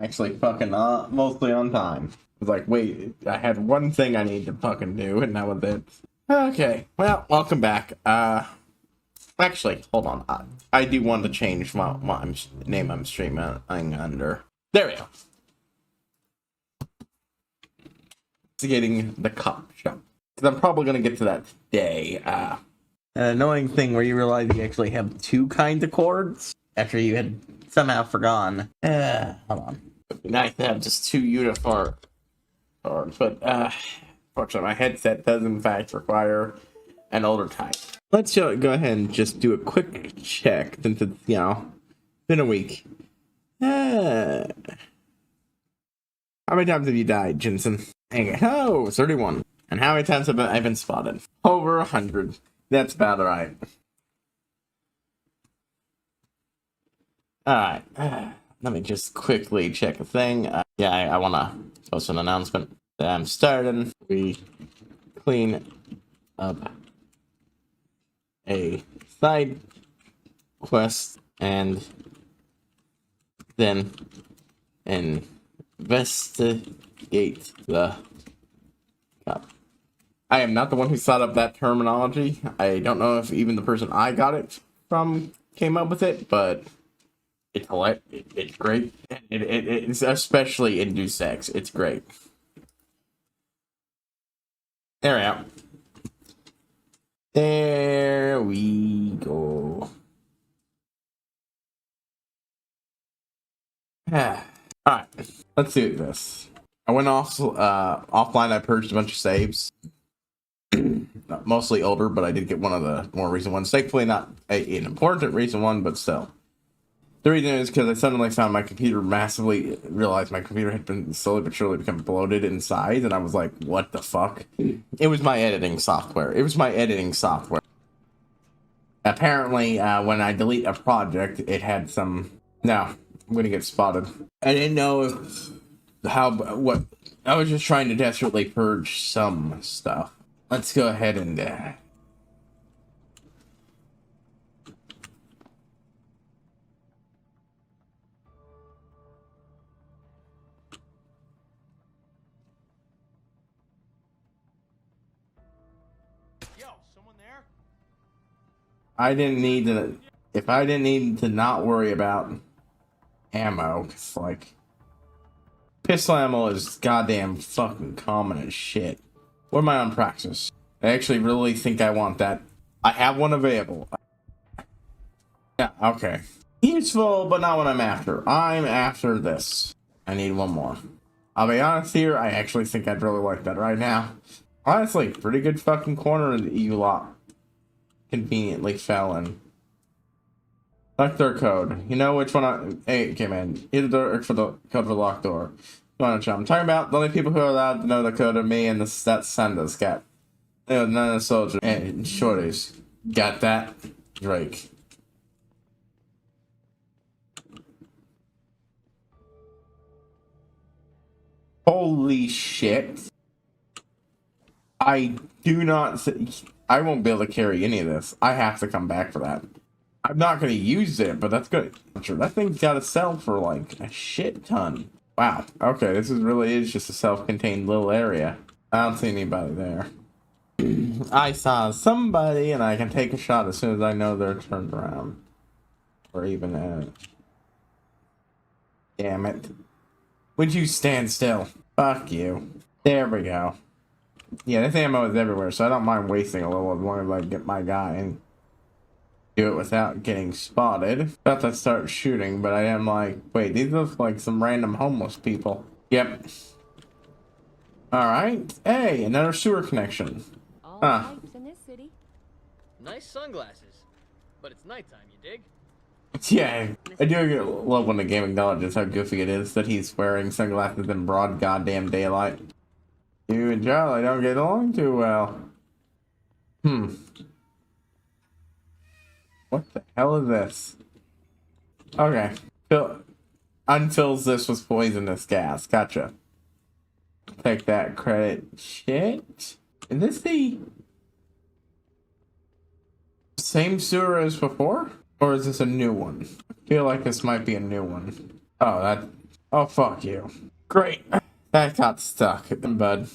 Actually, fucking mostly on time. I was like, wait, I had one thing I need to fucking do, and that was it. Okay, well, welcome back. Actually, hold on. I do want to change what name I'm streaming under. There we go. Getting the cop shop. Because I'm probably going to get to that today. An annoying thing where you realize you actually have two kinds of chords after you had somehow forgotten. Hold on. It'd be nice to have just two uniform chords, but fortunately my headset does in fact require an older type. Let's go ahead and just do a quick check since it's, been a week. How many times have you died, Jensen? Oh, 31. And how many times have I been spotted? Over 100. That's about right. Alright. Let me just quickly check a thing. I want to post an announcement that I'm starting. We clean up a side quest and then investigate the cop. I am not the one who thought up that terminology. I don't know if even the person I got it from came up with it, but it's great. It's especially in Deus Ex. It's great. There we go. There we go. Alright, let's do this. I went offline. I purged a bunch of saves. Mostly older, but I did get one of the more recent ones. Thankfully, not an important recent one, but still. The reason is because I suddenly found my computer realized my computer had been slowly but surely become bloated in size, and I was like, what the fuck? It was my editing software. Apparently, when I delete a project, it had some... No, I'm gonna get spotted. I didn't know what... I was just trying to desperately purge some stuff. Let's go ahead and... I didn't need to... If I didn't need to not worry about ammo, it's like... Pistol ammo is goddamn fucking common as shit. What am I on Praxis? I actually really think I want that. I have one available. Yeah, okay. Useful, but not what I'm after. I'm after this. I need one more. I'll be honest here, I actually think I'd really like that right now. Honestly, pretty good fucking corner that you lot conveniently fell in. Lock door code. You know which one Hey, okay, man. Either door for the code for the locked door. I'm talking about the only people who are allowed to know the code are me and that Sanda's cat. None of the soldiers and shorties. Got that? Drake. Holy shit. I won't be able to carry any of this. I have to come back for that. I'm not going to use it, but that's good. Sure, that thing's got to sell for like a shit ton. Wow. Okay, this really is just a self-contained little area. I don't see anybody there. I saw somebody, and I can take a shot as soon as I know they're turned around. Or even Damn it. Would you stand still? Fuck you. There we go. Yeah, this ammo is everywhere, so I don't mind wasting a little as long as I get my guy and do it without getting spotted. About to start shooting, but I am like, wait, these look like some random homeless people. Yep. Alright. Hey, another sewer connection. Huh. In this city. Nice sunglasses, but it's nighttime, you dig? Yeah, I do love when the game acknowledges how goofy it is that he's wearing sunglasses in broad goddamn daylight. You and Charlie don't get along too well. What the hell is this? Okay. Unfills this with poisonous gas. Gotcha. Take that credit. Shit. Is this the same sewer as before? Or is this a new one? I feel like this might be a new one. Oh, Oh, fuck you. Great. That got stuck, bud.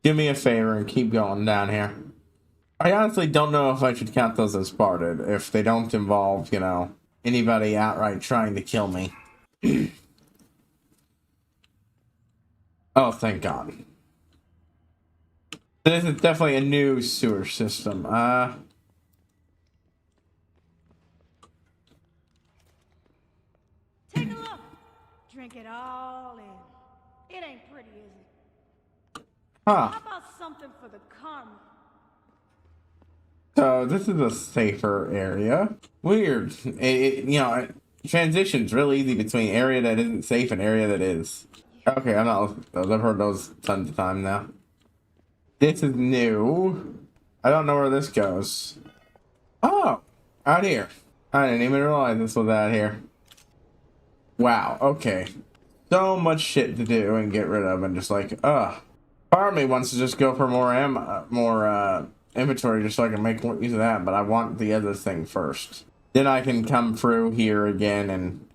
Do me a favor and keep going down here. I honestly don't know if I should count those as parted, if they don't involve, you know, anybody outright trying to kill me. Oh, thank God. This is definitely a new sewer system. Take a look. Drink it all in. It ain't pretty, is it? Huh. How about something for the karma? So this is a safer area. Weird. You know, transitions really easy between area that isn't safe and area that is. Okay, I'm not. I've heard those tons of time now. This is new. I don't know where this goes. Oh, out here. I didn't even realize this was out here. Wow. Okay. So much shit to do and get rid of, and just like, part of me wants to just go for more inventory just so I can make use of that, but I want the other thing first. Then I can come through here again and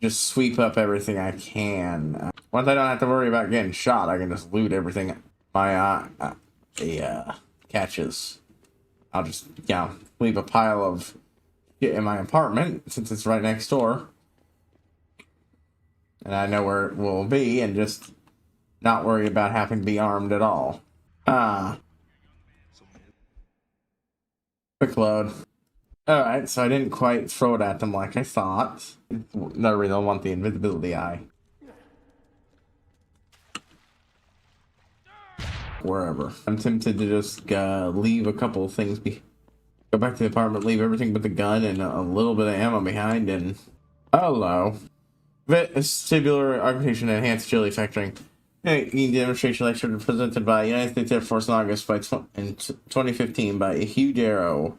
just sweep up everything I can. Once I don't have to worry about getting shot, I can just loot everything my catches. I'll just, you know, leave a pile of shit in my apartment since it's right next door. And I know where it will be, and just not worry about having to be armed at all. Quick load. Alright, so I didn't quite throw it at them like I thought. No reason I want the invisibility eye. Wherever. I'm tempted to just leave a couple of things go back to the apartment, leave everything but the gun and a little bit of ammo behind, and hello. Vestibular augmentation enhanced agility factoring. A demonstration lecture presented by United States Air Force in August in 2015 by Hugh Darrow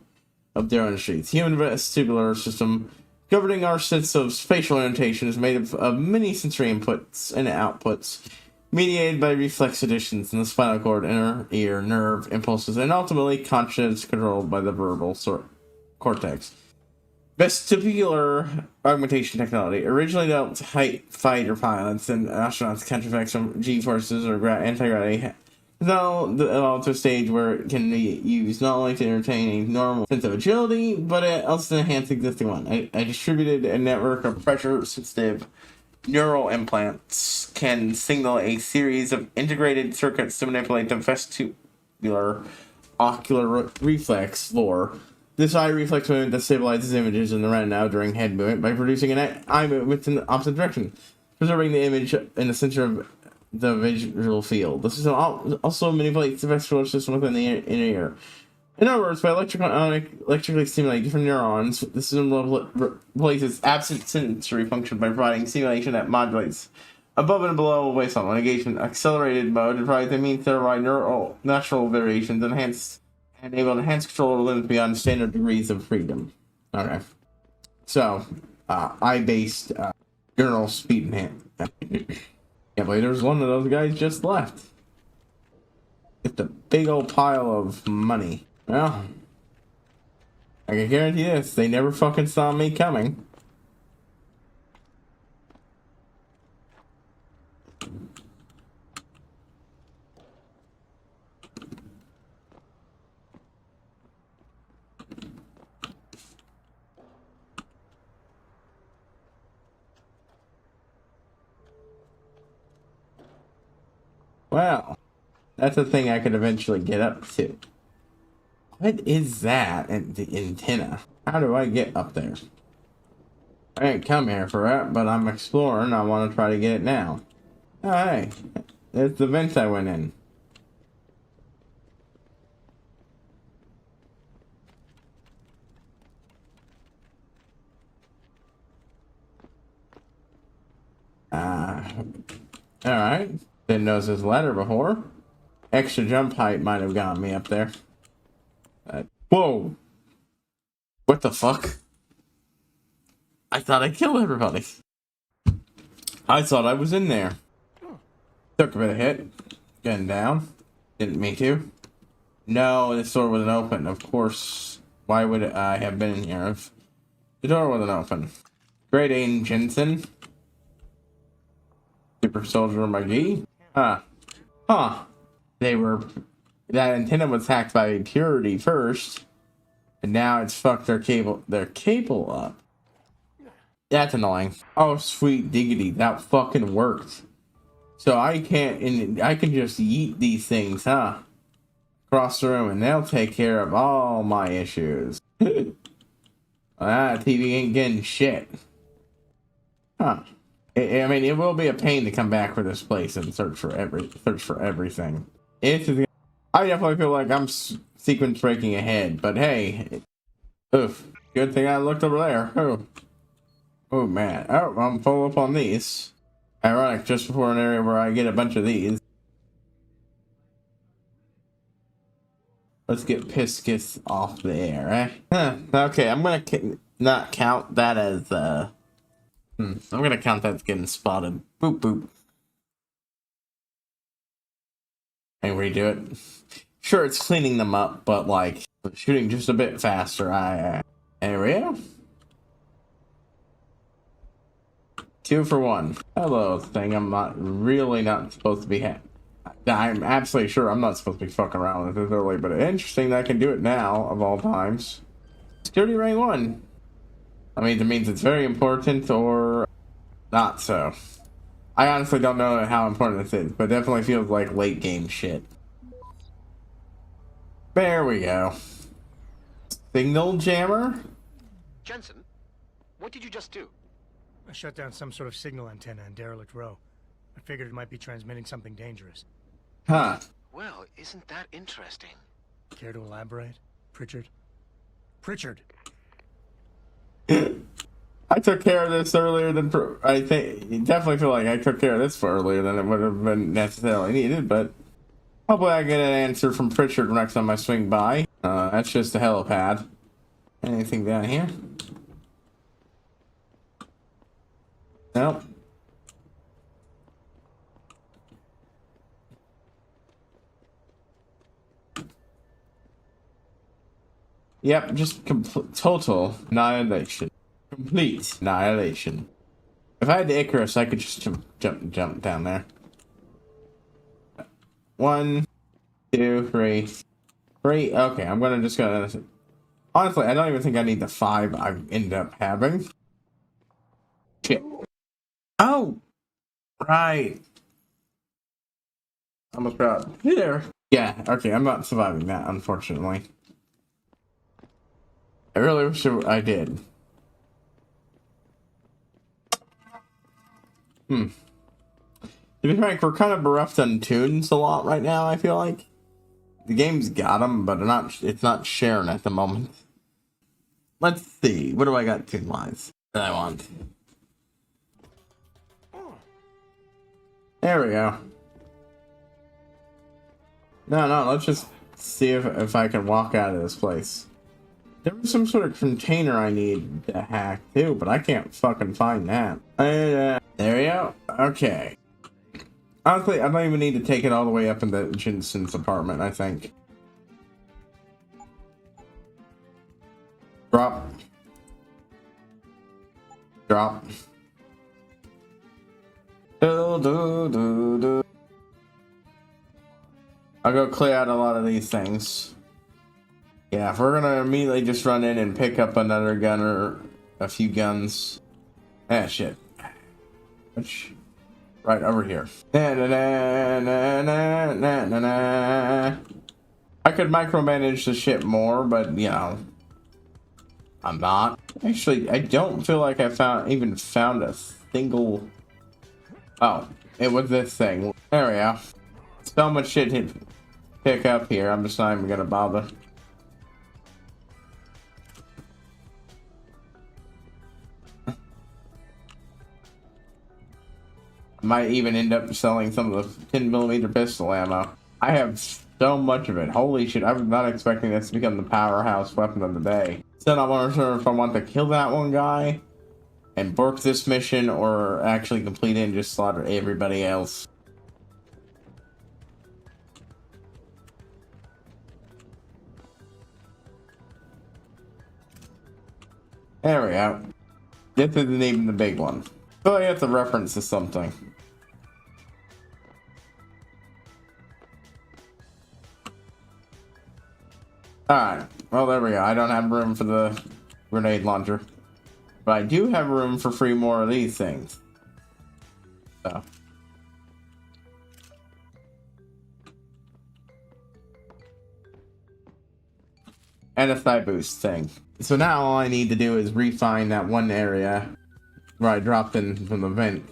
of Darrow Industries. Human vestibular system governing our sense of spatial orientation is made of many sensory inputs and outputs, mediated by reflex additions in the spinal cord, inner ear, nerve impulses, and ultimately conscious controlled by the verbal cortex. Vestibular augmentation technology originally developed to fighter pilots and astronauts catch effects from G-forces or anti-gravity. Has now developed to a stage where it can be used not only to entertain a normal sense of agility, but also to enhance existing one. A distributed network of pressure-sensitive neural implants can signal a series of integrated circuits to manipulate the vestibular ocular reflex lore. This eye reflex movement that stabilizes images in the retina during head movement by producing an eye movement in the opposite direction, preserving the image in the center of the visual field. The system also manipulates the vestibular system within the inner ear. In other words, by electrically stimulating different neurons, the system replaces absent sensory function by providing stimulation that modulates above and below waveform engagement, accelerated mode, and provides a means to provide natural variations, enable enhanced control over limits beyond standard degrees of freedom. Okay. So, eye-based neural speed enhancement. Can't believe there's one of those guys just left. It's a big old pile of money. Well, I can guarantee this, they never fucking saw me coming. Well, that's a thing I could eventually get up to. What is that? The antenna. How do I get up there? I didn't come here for it, but I'm exploring. I want to try to get it now. Oh, hey. There's the vent I went in. Alright. Didn't notice this ladder before. Extra jump height might have gotten me up there. Whoa! What the fuck? I thought I killed everybody. I thought I was in there. Took a bit of hit. Getting down. Didn't mean to. No, this door wasn't open. Of course. Why would I have been in here if the door wasn't open? Great Aiden Jensen. Super Soldier McGee? Huh. Huh. That antenna was hacked by Purity first, and now it's fucked their cable up. That's annoying. Oh, sweet diggity, that fucking worked. So I can just yeet these things, huh? Across the room, and they'll take care of all my issues. TV ain't getting shit. Huh. I mean, it will be a pain to come back for this place and search for everything. I definitely feel like I'm sequence breaking ahead, but hey, oof. Good thing I looked over there. Oh man. Oh, I'm full up on these. Ironic, just before an area where I get a bunch of these. Let's get Piscus off the air, eh? Huh. Okay, I'm gonna not count that as I'm gonna count that as getting spotted. Boop boop. And redo it. Sure, it's cleaning them up, but like shooting just a bit faster. There we go. 2 for 1. Hello, thing. I'm really not supposed to be. I'm absolutely sure I'm not supposed to be fucking around with this early, but interesting that I can do it now, of all times. Security rank 1. I mean, it means it's very important or not so. I honestly don't know how important this is, but definitely feels like late game shit. There we go. Signal jammer? Jensen, what did you just do? I shut down some sort of signal antenna in Derelict Row. I figured it might be transmitting something dangerous. Huh. Well, isn't that interesting? Care to elaborate, Pritchard? Pritchard! I took care of this earlier than I think. You definitely feel like I took care of this for earlier than it would have been necessarily needed, but hopefully I get an answer from Pritchard next time I swing by. That's just a helipad. Anything down here? Nope. Yep, just total annihilation. Complete annihilation. If I had the Icarus, I could just jump down there. 1, 2, 3. 3. Okay, I'm gonna just go. Honestly, I don't even think I need the 5 I ended up having. Shit. Oh, right. Almost forgot. Here. Yeah. Okay, I'm not surviving that, unfortunately. I really wish I did. To be frank, we're kind of bereft on tunes a lot right now, I feel like. The game's got them, but it's not sharing at the moment. Let's see. What do I got tune-wise that I want? There we go. No, let's just see if I can walk out of this place. There was some sort of container I need to hack too, but I can't fucking find that. There we go. Okay. Honestly, I don't even need to take it all the way up into Jensen's apartment, I think. Drop. Drop. Do. I'll go clear out a lot of these things. Yeah, if we're gonna immediately just run in and pick up another gun or a few guns. Ah, shit. Which, right over here. I could micromanage the shit more, but you know, I'm not. Actually, I don't feel like I even found a single. Oh, it was this thing. There we go. So much shit to pick up here. I'm just not even gonna bother. Might even end up selling some of the 10mm pistol ammo. I have so much of it. Holy shit, I was not expecting this to become the powerhouse weapon of the day. Still not sure if I want to kill that one guy and bork this mission or actually complete it and just slaughter everybody else. There we go. This isn't even the big one. So I have to reference to something. Alright, well there we go. I don't have room for the grenade launcher. But I do have room for 3 more of these things. So. And a thigh boost thing. So now all I need to do is refine that one area where I dropped in from the vent.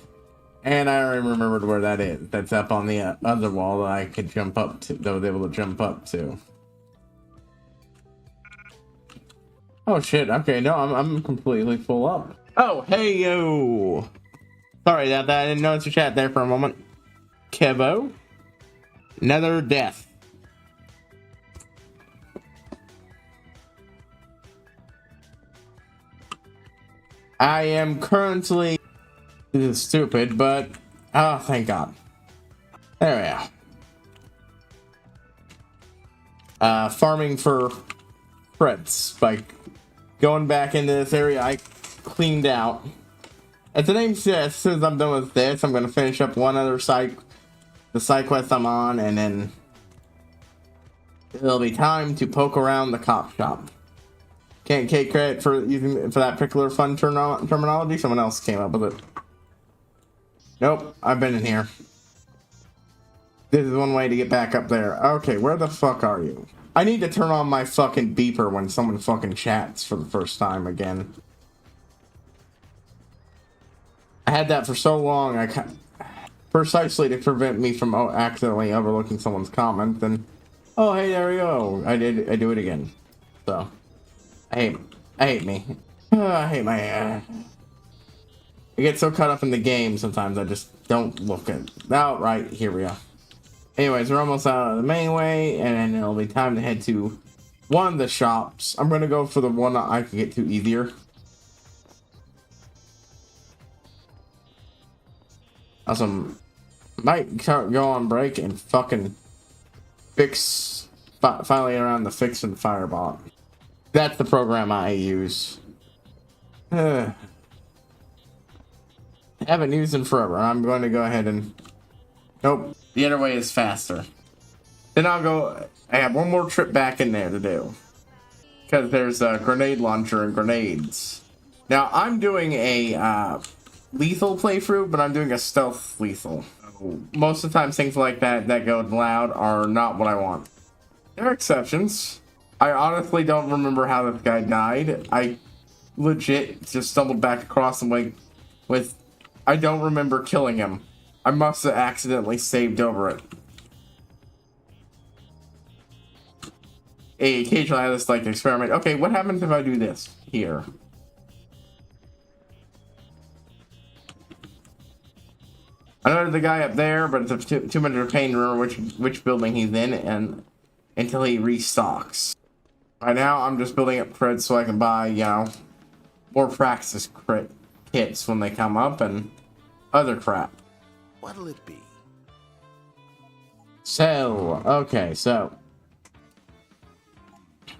And I already remembered where that is. That's up on the other wall that I could jump up to, that I was able to jump up to. Oh shit, okay, no, I'm completely full up. Oh, hey yo! Sorry about that, I didn't notice your chat there for a moment. Kevo? Another death. I am currently... This is stupid, but... Oh, thank God. There we go. Farming for frets. By going back into this area I cleaned out. As the name says, as soon as I'm done with this, I'm going to finish up one other side... The side quest I'm on, and then... It'll be time to poke around the cop shop. Can't take credit for using for that particular fun terminology. Someone else came up with it. Nope, I've been in here. This is one way to get back up there. Okay, where the fuck are you? I need to turn on my fucking beeper when someone fucking chats for the first time again. I had that for so long, precisely to prevent me from accidentally overlooking someone's comment. And oh, hey, there we go. I do it again. So. I hate me. I hate my... I get so caught up in the game sometimes I just don't look at... Oh, right, here we go. Anyways, we're almost out of the main way, and then it'll be time to head to one of the shops. I'm gonna go for the one that I can get to easier. Awesome. Might go on break and fucking fix... Finally around the fix and firebot. That's the program I use. Haven't used in forever. I'm going to go ahead and... Nope. The other way is faster. Then I'll go... I have one more trip back in there to do. Because there's a grenade launcher and grenades. Now, I'm doing a lethal playthrough, but I'm doing a stealth lethal. Most of the time, things like that go loud are not what I want. There are exceptions. I honestly don't remember how this guy died. I legit just stumbled back across him with... I don't remember killing him. I must have accidentally saved over it. Occasionally I just like to experiment. Okay, what happens if I do this here? I know there's the guy up there, but it's too much of a pain to remember which building he's in and until he restocks. Right now, I'm just building up crits so I can buy, you know, more practice crit kits when they come up and other crap. What'll it be? So, okay, so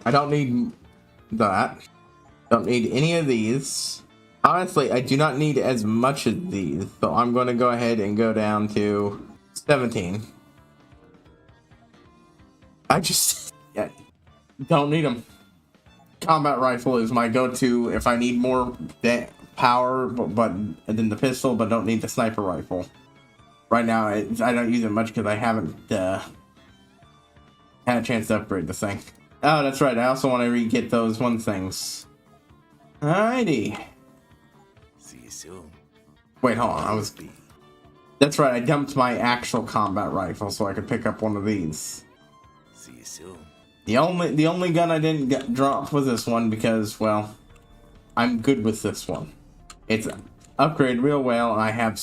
I don't need that. Don't need any of these. Honestly, I do not need as much of these, so I'm going to go ahead and go down to 17. I just... Yeah. Don't need them. Combat rifle is my go-to if I need more power, but than the pistol, but don't need the sniper rifle. Right now, I don't use it much because I haven't had a chance to upgrade the thing. Oh, that's right. I also want to re-get those one things. Alrighty. See you soon. Wait, hold on. That's right. I dumped my actual combat rifle so I could pick up one of these. See you soon. The only gun I didn't drop was this one because, well, I'm good with this one. It's upgraded real well, and I have...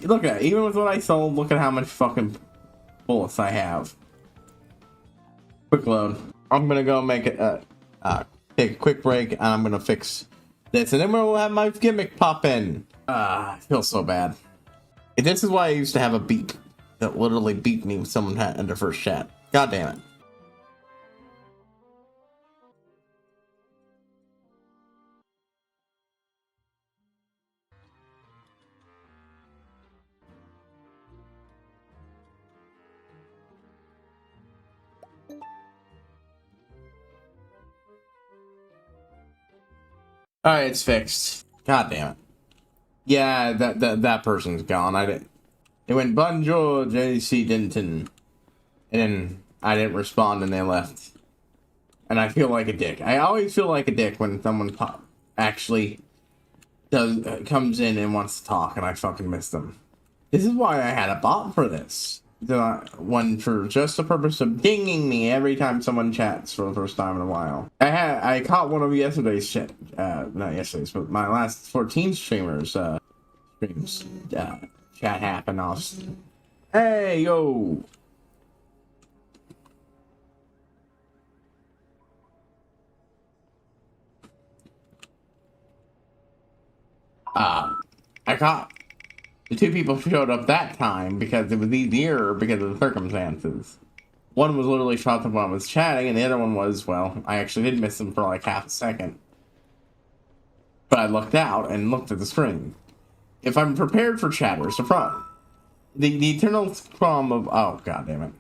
Look at it. Even with what I sold, look at how much fucking bullets I have. Quick load. I'm gonna go make it, take a quick break, and I'm gonna fix this, and then we'll have my gimmick pop in. I feel so bad. This is why I used to have a beep that literally beeped me when someone had in their first chat. God damn it. Alright, it's fixed. God damn it. Yeah, that person's gone. I didn't. It went bonjour, J.C. Denton. And then I didn't respond and they left. And I feel like a dick. I always feel like a dick when someone actually comes in and wants to talk and I fucking miss them. This is why I had a bot for this. One for just the purpose of dinging me every time someone chats for the first time in a while. I caught one of yesterday's not yesterday's, but my last 14 streamers streams chat happen off. Hey yo. I caught the two people showed up that time because it was easier because of the circumstances. One was literally shot when I was chatting, and the other one was, well, I actually did miss them for like half a second. But I looked out and looked at the screen. If I'm prepared for chatters, the eternal problem of, oh god damn it,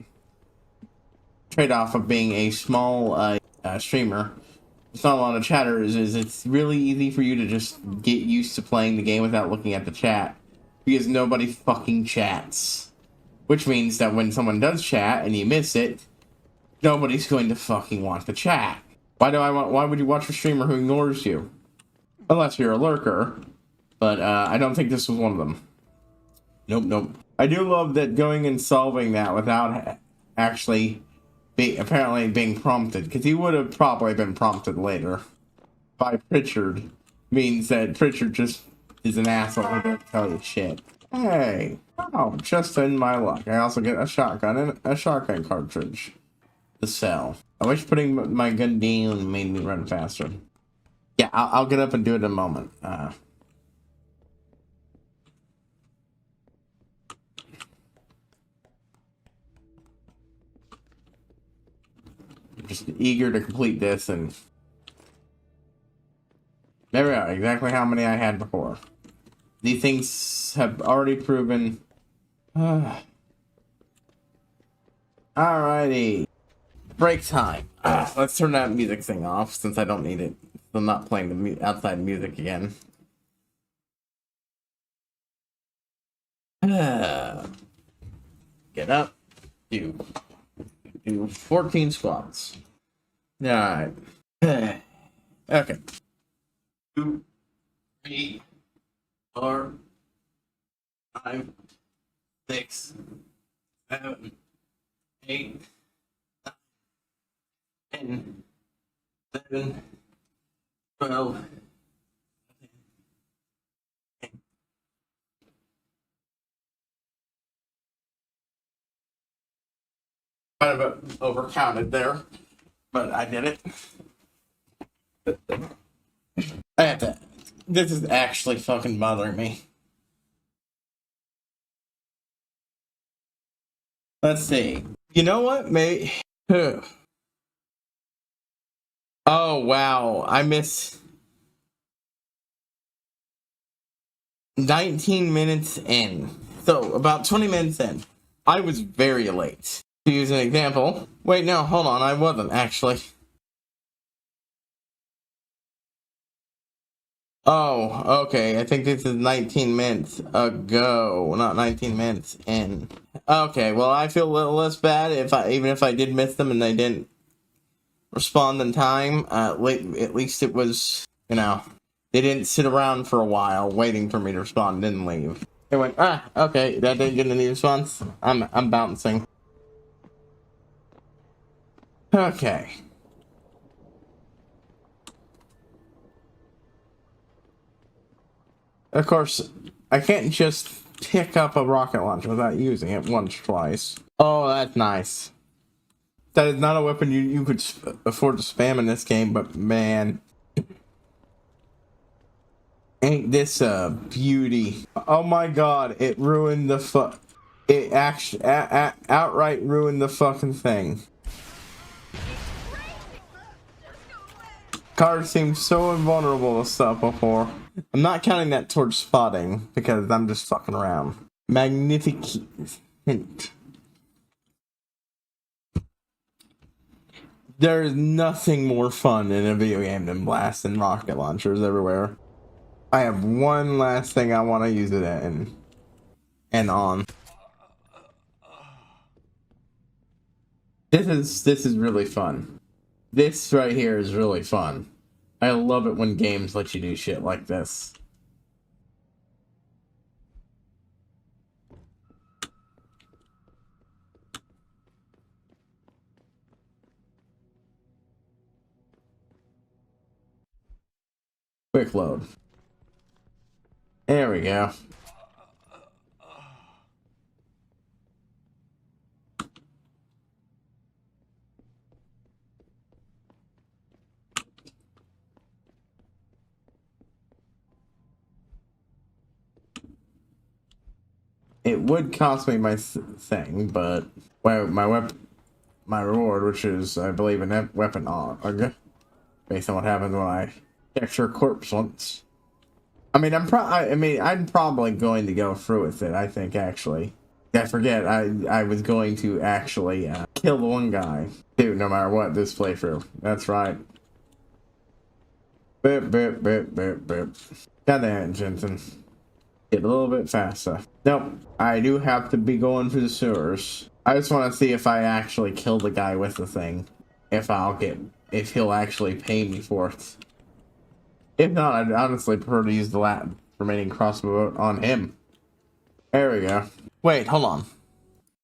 trade-off of being a small streamer, it's not a lot of chatters, is it's really easy for you to just get used to playing the game without looking at the chat. Because nobody fucking chats. Which means that when someone does chat and you miss it, nobody's going to fucking want to chat. Why would you watch a streamer who ignores you? Unless you're a lurker. But I don't think this was one of them. Nope. I do love that going and solving that without actually apparently being prompted. Because he would have probably been prompted later. By Pritchard. Means that Pritchard just is an asshole who doesn't tell you shit. Hey. Oh, just in my luck. I also get a shotgun and a shotgun cartridge to sell. I wish putting my gun down made me run faster. Yeah, I'll get up and do it in a moment. Just eager to complete this, and there we are, exactly how many I had before. These things have already proven. Alrighty. Break time. Let's turn that music thing off since I don't need it. I'm not playing the outside music again. Get up. Do 14 squats. Alright. Okay. 2, 3, 4, 5, 6, 7, 8, 9, 10, 11, 12. Kind of overcounted there, but I did it. I have to. This is actually fucking bothering me. Let's see. You know what, mate? Oh, wow. I missed 19 minutes in. So, about 20 minutes in. I was very late. To use an example. Wait, no, hold on. I wasn't, actually. Oh, okay. I think this is 19 minutes ago, not 19 minutes in. Okay, well, I feel a little less bad even if I did miss them and they didn't respond in time. At least it was, you know, they didn't sit around for a while waiting for me to respond and didn't leave. They went, okay, that didn't get any response. I'm bouncing. Okay. Of course, I can't just pick up a rocket launcher without using it once or twice. Oh, that's nice. That is not a weapon you could afford to spam in this game, but man. Ain't this a beauty. Oh my god, it ruined the it actually outright ruined the fucking thing. Card seems so invulnerable to stuff before. I'm not counting that towards spotting, because I'm just fucking around. Magnificent. There's nothing more fun in a video game than blasting rocket launchers everywhere. I have one last thing I want to use it in. And on. This is really fun. This right here is really fun. I love it when games let you do shit like this. Quick load. There we go. It would cost me my thing, but my reward, which is I believe a weapon AUG, based on what happens when I capture a corpse once. I mean, I'm probably going to go through with it. I think actually, I forget. I was going to actually kill the one guy, dude. No matter what, this playthrough. That's right. Bip bip bip bip bip. Goddamn, Jensen. Get a little bit faster. Nope. I do have to be going through the sewers. I just want to see if I actually kill the guy with the thing. If he'll actually pay me for it. If not, I'd honestly prefer to use the remaining crossbow on him. There we go. Wait, hold on.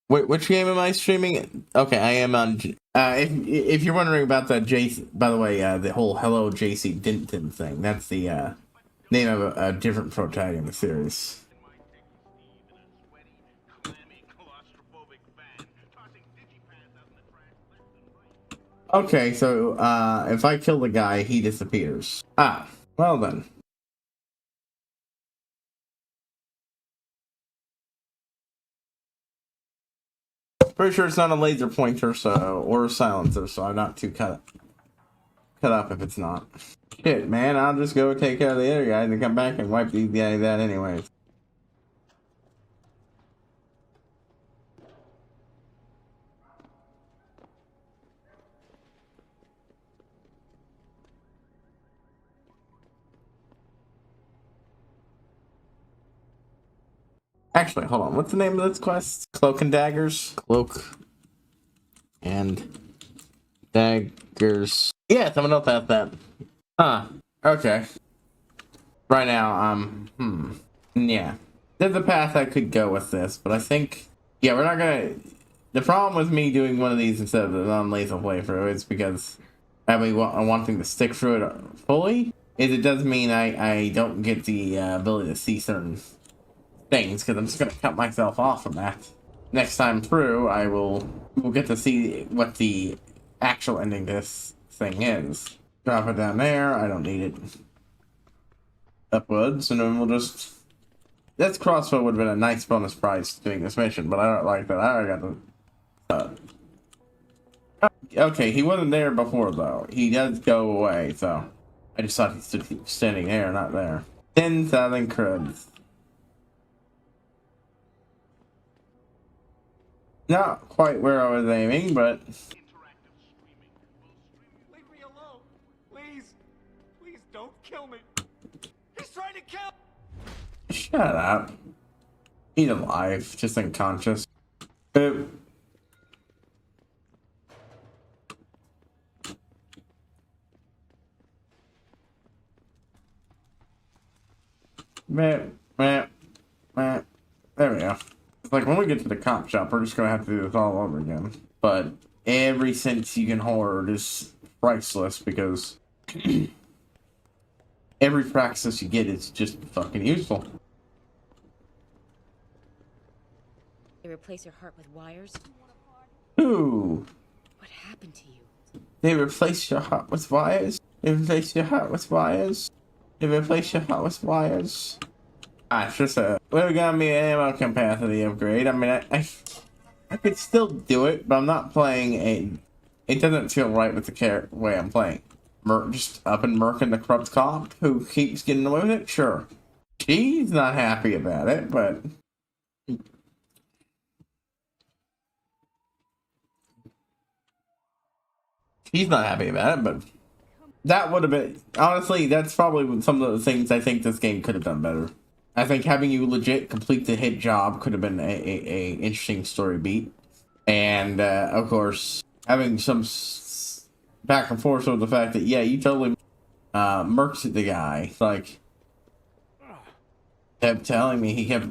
Wait, which game am I streaming? Okay, I am on. If you're wondering about that, by the way, the whole Hello JC Denton thing, that's the name of a different protagonist series. Okay, so if I kill the guy, he disappears. Ah, well then. Pretty sure it's not a laser pointer, or a silencer, so I'm not too cut up if it's not. Shit, man, I'll just go take care of the other guys and come back and wipe these guys out anyways. Actually, hold on. What's the name of this quest? Cloak and Daggers? Cloak and Daggers. Yeah, someone else has that. Huh. Okay. Right now, yeah. There's a path I could go with this, but I think, yeah, we're not gonna... The problem with me doing one of these instead of the non-lethal playthrough is because I'm wanting to stick through it fully, is it does mean I don't get the ability to see certain things, because I'm just gonna cut myself off from that. Next time through, we'll get to see what the actual ending to this thing is. Drop it down there. I don't need it. Upwards, and then we'll just. This crossbow would have been a nice bonus prize doing this mission, but I don't like that. I already got the. Okay, he wasn't there before though. He does go away, so I just thought he stood standing there, not there. 10,000 creds. Not quite where I was aiming, but... Leave me alone! Please! Please don't kill me! He's trying to kill... Shut up. He's alive, just unconscious. There we go. Like, when we get to the cop shop, we're just gonna have to do this all over again. But every cent you can hoard is priceless because every practice you get is just fucking useful. They replace your heart with wires? Ooh. What happened to you? They replace your heart with wires? They replace your heart with wires? They replace your heart with wires? Ah, it's just a... Well, we got me an ammo capacity upgrade. I mean, I could still do it, but I'm not playing a... It doesn't feel right with the way I'm playing. Just up and murking the corrupt cop who keeps getting away with it? Sure. She's not happy about it, but... He's not happy about it, but that would have been, honestly, that's probably some of the things I think this game could have done better. I think having you legit complete the hit job could have been a interesting story beat. And, of course, having some back and forth with the fact that, yeah, you totally murked the guy. Like, kept telling me he kept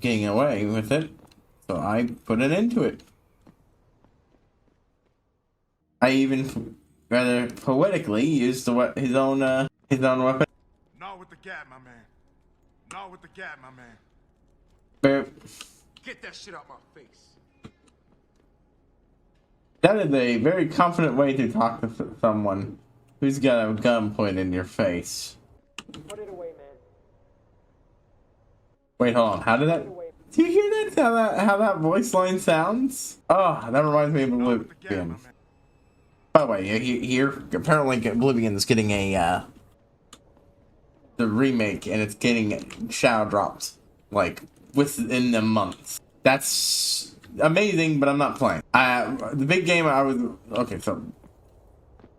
getting away with it, so I put an end to it. I even rather poetically used his own weapon. Not with the gat, my man. Not with the gat, my man. Get that shit out my face. That is a very confident way to talk to someone who's got a gun pointed in your face. Put it away, man. Wait, hold on. How did that? Do you hear that? How that voice line sounds? Oh, that reminds me of Oblivion. By the way, here apparently Oblivion is getting a the remake, and it's getting shadow dropped like within the month. That's amazing, but I'm not playing. The big game I was okay. So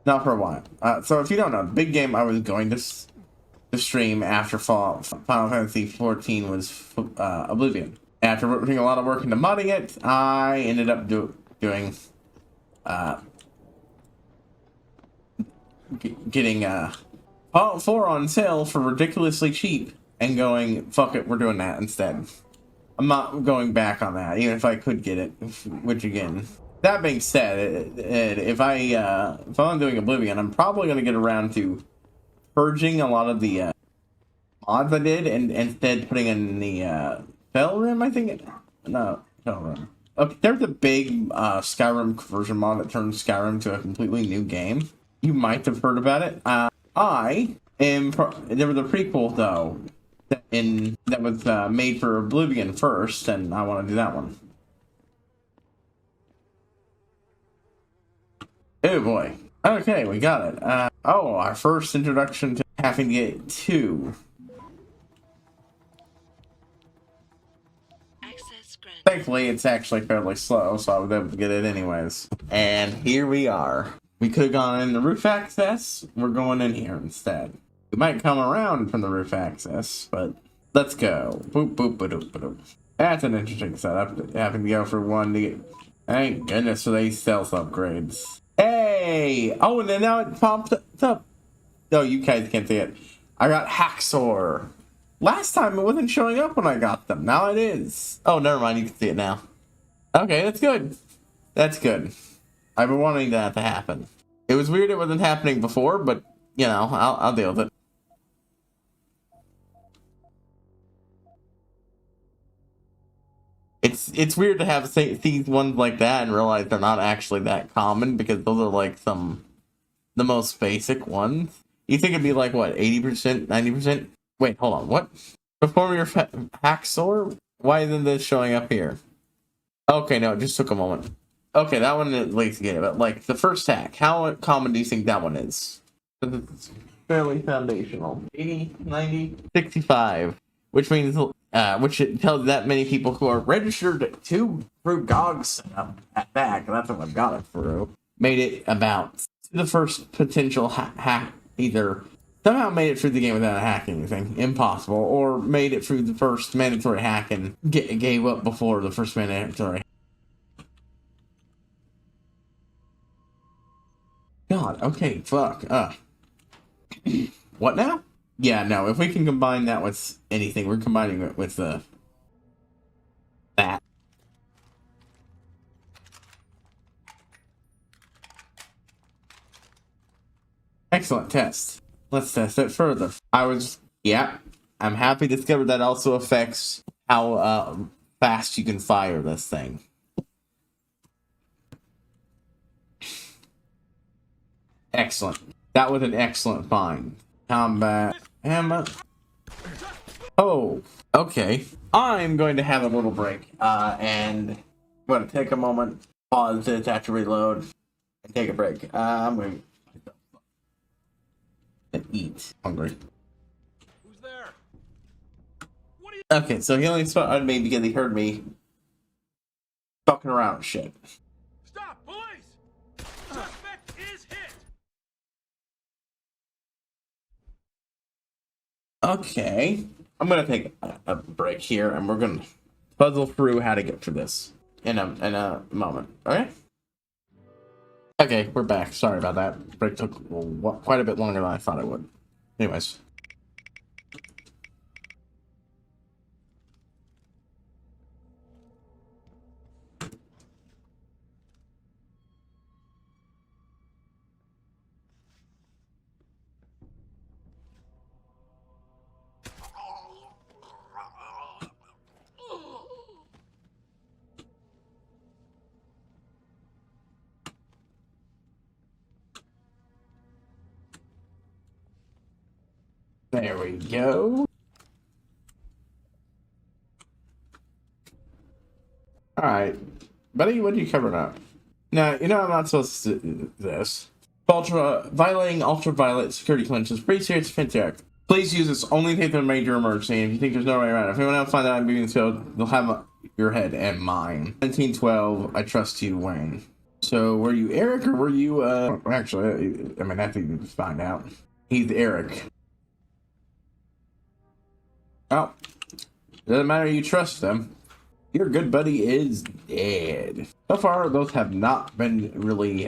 not for a while. So if you don't know, the big game I was going to stream after Final Fantasy 14 was Oblivion. After putting a lot of work into modding it, I ended up doing getting Fallout 4 on sale for ridiculously cheap and going, fuck it, we're doing that instead. I'm not going back on that, even if I could get it, which again, that being said, if I'm doing Oblivion, I'm probably going to get around to purging a lot of the mods I did and instead putting in the Felrim, I think. No, Felrim. Okay, there's a big Skyrim conversion mod that turns Skyrim to a completely new game. You might have heard about it. There was a prequel though that was made for Oblivion first, and I want to do that one. Oh boy. Okay, we got it. Our first introduction to having to get 2. Thankfully, it's actually fairly slow, so I was able to get it anyways. And here we are. We could have gone in the roof access. We're going in here instead. We might come around from the roof access, but let's go. Boop, boop, boop, boop. That's an interesting setup. Having to go for 1 to get... Thank goodness for these stealth upgrades. Hey! Oh, and then now it popped up. Oh, you guys can't see it. I got Hacksaw. Last time it wasn't showing up when I got them. Now it is. Oh, never mind. You can see it now. Okay, that's good. That's good. I've been wanting that to happen. It was weird it wasn't happening before, but, you know, I'll deal with it. It's weird to have these ones like that and realize they're not actually that common, because those are like the most basic ones. You think it'd be like, what, 80%, 90%? Wait, hold on, what? Perform your Hacksaw? Why isn't this showing up here? Okay, no, it just took a moment. Okay, that one at least get it, but like the first hack, how common do you think that one is? It's fairly foundational. 80, 90, 65, which means, which it tells that many people who are registered through GOG's setup at back, and that's what I've got it through, made it about the first potential hack, either somehow made it through the game without hacking anything, impossible, or made it through the first mandatory hack and gave up before the first mandatory. God, okay, fuck. What now? Yeah, no, if we can combine that with anything, we're combining it with that. Excellent test. Let's test it further. I'm happy to discover that also affects how fast you can fire this thing. Excellent. That was an excellent find. Combat ammo. Oh, okay. I'm going to have a little break, and I'm going to take a moment, pause it, have to reload, and take a break. I'm going to eat. Hungry. Who's there? Okay, so he only spotted me because he heard me fucking around with shit. Stop, police! Suspect is hit. Okay. I'm gonna take a break here, and we're gonna puzzle through how to get through this in a moment. Okay. Okay, we're back. Sorry about that. Break took quite a bit longer than I thought it would. Anyways. There we go. Alright. Buddy, what are you covering up? Now, you know I'm not supposed to do this. Violating ultraviolet security clearance is pretty serious offense act. Please use this only in case of a major emergency. If you think there's no way around it, if anyone else finds out I'm being killed, they'll have your head and mine. 1712, I trust you, Wayne. So, were you Eric or were you, actually, I mean, I think you can find out. He's Eric. Oh, doesn't matter, you trust them. Your good buddy is dead. So far, those have not been really,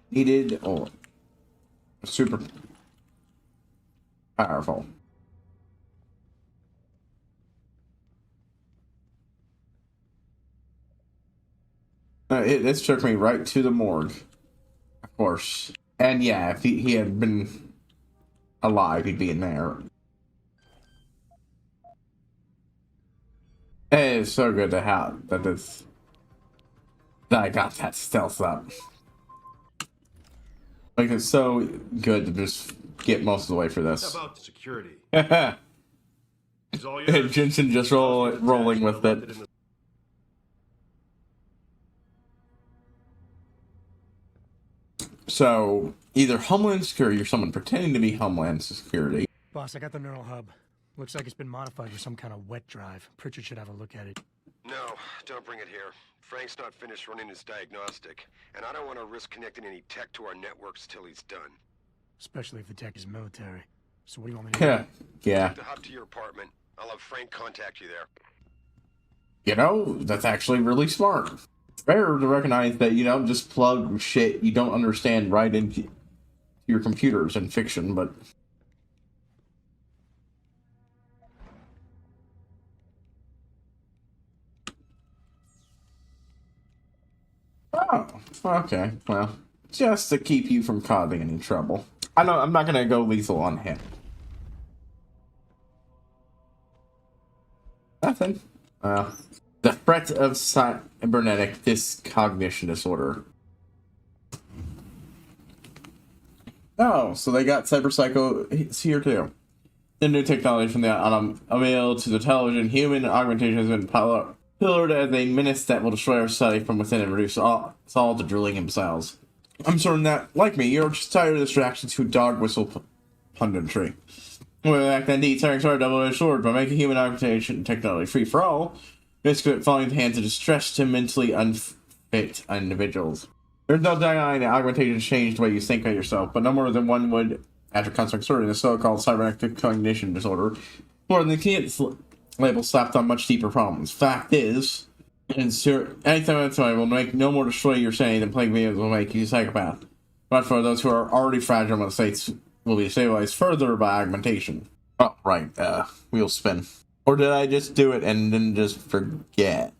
needed or super powerful. This took me right to the morgue, of course. And yeah, if he had been alive, he'd be in there. It is so good to have that I got that stealth up. Like, it's so good to just get most of the way for this. How about security? Jensen just rolling with it. So, either Homeland Security or someone pretending to be Homeland Security. Boss, I got the neural hub. Looks like it's been modified for some kind of wet drive. Pritchard should have a look at it. No, don't bring it here. Frank's not finished running his diagnostic, and I don't want to risk connecting any tech to our networks till he's done. Especially if the tech is military. So what do you want me to do? Yeah. To hop to your apartment. I'll have Frank contact you there. You know, that's actually really smart. Fair to recognize that you don't just plug shit you don't understand right into your computers in fiction, but... Oh, okay. Well, just to keep you from causing any trouble. I know I'm not gonna go lethal on him. Nothing. The threat of cybernetic dyscognition disorder. Oh, so they got cyberpsycho here too. The new technology from the automobile to the television, human augmentation has been pillared as a menace that will destroy our society from within and reduce us all to drooling themselves. I'm certain that, like me, you're just tired of distractions to dog whistle punditry. Well, back then, indeed, Cyrex are a double-edged sword, but making human augmentation technology free for all, risk of it falling into the hands of distressed and mentally unfit individuals. There's no denying that augmentation has changed the way you think of yourself, but no more than one would after concerning the so-called cybernetic cognition disorder. More than the kid's label slapped on much deeper problems. Fact is, anything will make no more destroy your sanity than playing videos will make you a psychopath. But for those who are already fragile in the states will be stabilized further by augmentation. Oh, right, wheel spin. Or did I just do it and then just forget?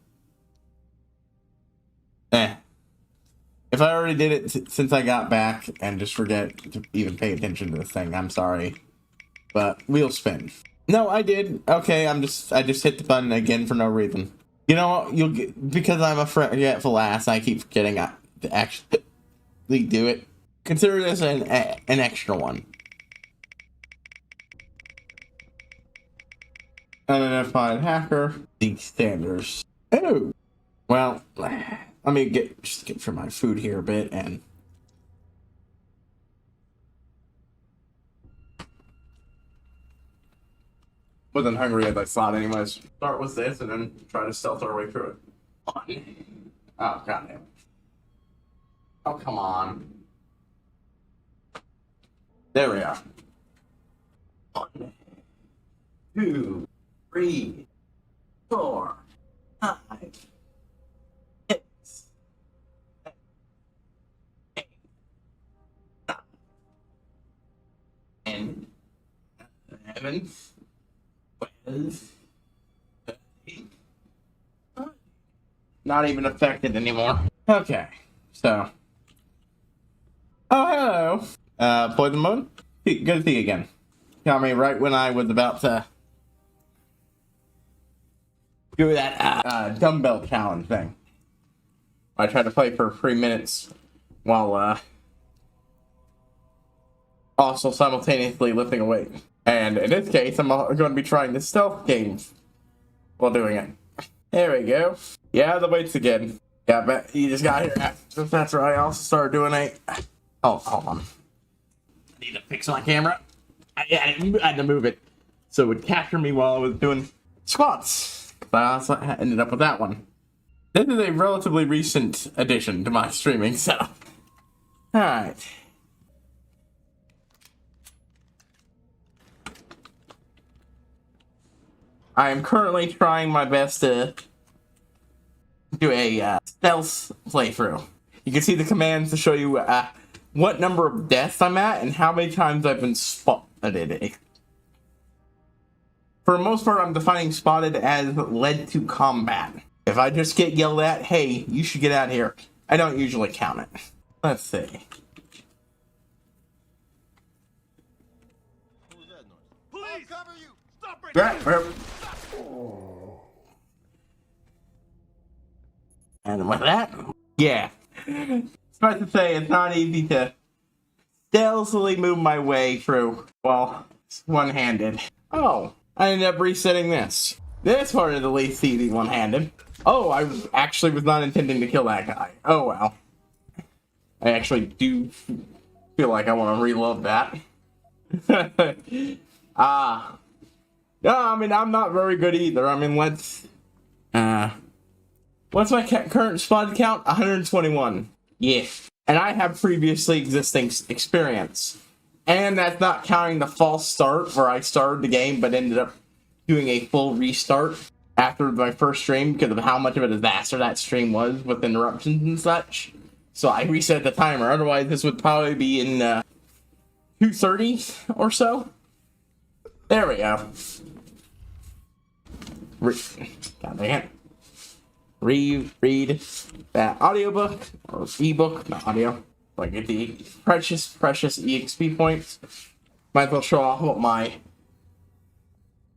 If I already did it since I got back and just forget to even pay attention to this thing, I'm sorry. But wheel spin. No, I did. Okay, I just hit the button again for no reason. You know what? Because I'm a forgetful ass, I keep forgetting to actually do it. Consider this an extra one. Unidentified hacker. The standards. Oh. Well, let me get through my food here a bit and... Wasn't hungry as I thought anyways. Start with this and then try to stealth our way through it. Oh, goddamn. Oh, come on. There we are. 1, 2, 3, 4, 5, 6, 8, 9, 10, 11, 12, 13. Not even affected anymore. Okay, so. Oh, hello. Poison mode? Good to see you again. Got me right when I was about to do that dumbbell challenge thing. I tried to play for 3 minutes while also simultaneously lifting a weight. And in this case, I'm going to be trying the stealth game while doing it. There we go. Yeah, the weights again. Yeah, but you just got here. That's right. I also started doing a... Oh, hold on. I need to fix my camera. I had to move it so it would capture me while I was doing squats. But I also ended up with that one. This is a relatively recent addition to my streaming setup. Alright. I am currently trying my best to do a stealth playthrough. You can see the commands to show you what number of deaths I'm at and how many times I've been spotted. For the most part, I'm defining spotted as led to combat. If I just get yelled at, hey, you should get out of here, I don't usually count it. Let's see. Police! I'll cover you! Stop breaking! And with that, yeah. Supposed to say it's not easy to stealthily move my way through, well, one-handed. Oh, I ended up resetting this. This part is the least easy one-handed. Oh, I actually was not intending to kill that guy. Oh well. I actually do feel like I want to reload that. No, I mean, I'm not very good either. I mean, what's my current spot count? 121. Yeah. And I have previously existing experience. And that's not counting the false start where I started the game but ended up doing a full restart after my first stream because of how much of a disaster that stream was with interruptions and such. So I reset the timer. Otherwise, this would probably be in 2:30 or so. There we go. God dang it. Read that audiobook or ebook, not audio. Like get the precious EXP points. Might as well show off what my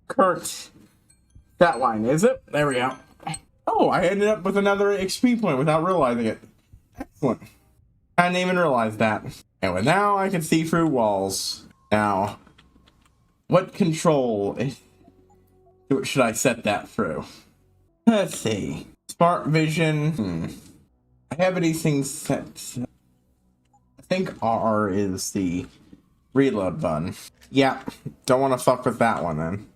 current stat line is. There we go. Oh, I ended up with another XP point without realizing it. Excellent. I didn't even realize that. Anyway, now I can see through walls. Now, what control should I set that through? Let's see. Smart vision. I have these things set. I think R is the reload button. Yeah, don't want to fuck with that one then.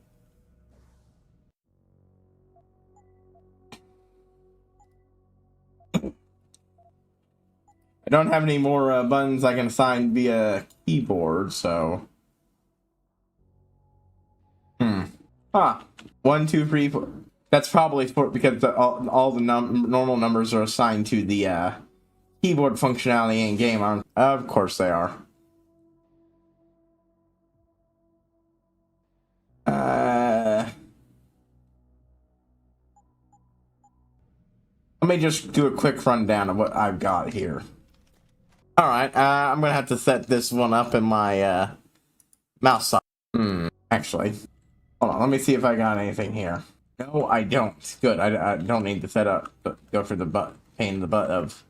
I don't have any more buttons I can assign via keyboard, so. 1, 2, 3, 4. That's probably because all the normal numbers are assigned to the keyboard functionality in game. Of course they are. Let me just do a quick rundown of what I've got here. Alright, I'm gonna have to set this one up in my mouse socket. Actually, hold on, let me see if I got anything here. No, I don't. Good, I don't need to set up, but go for the pain in the butt of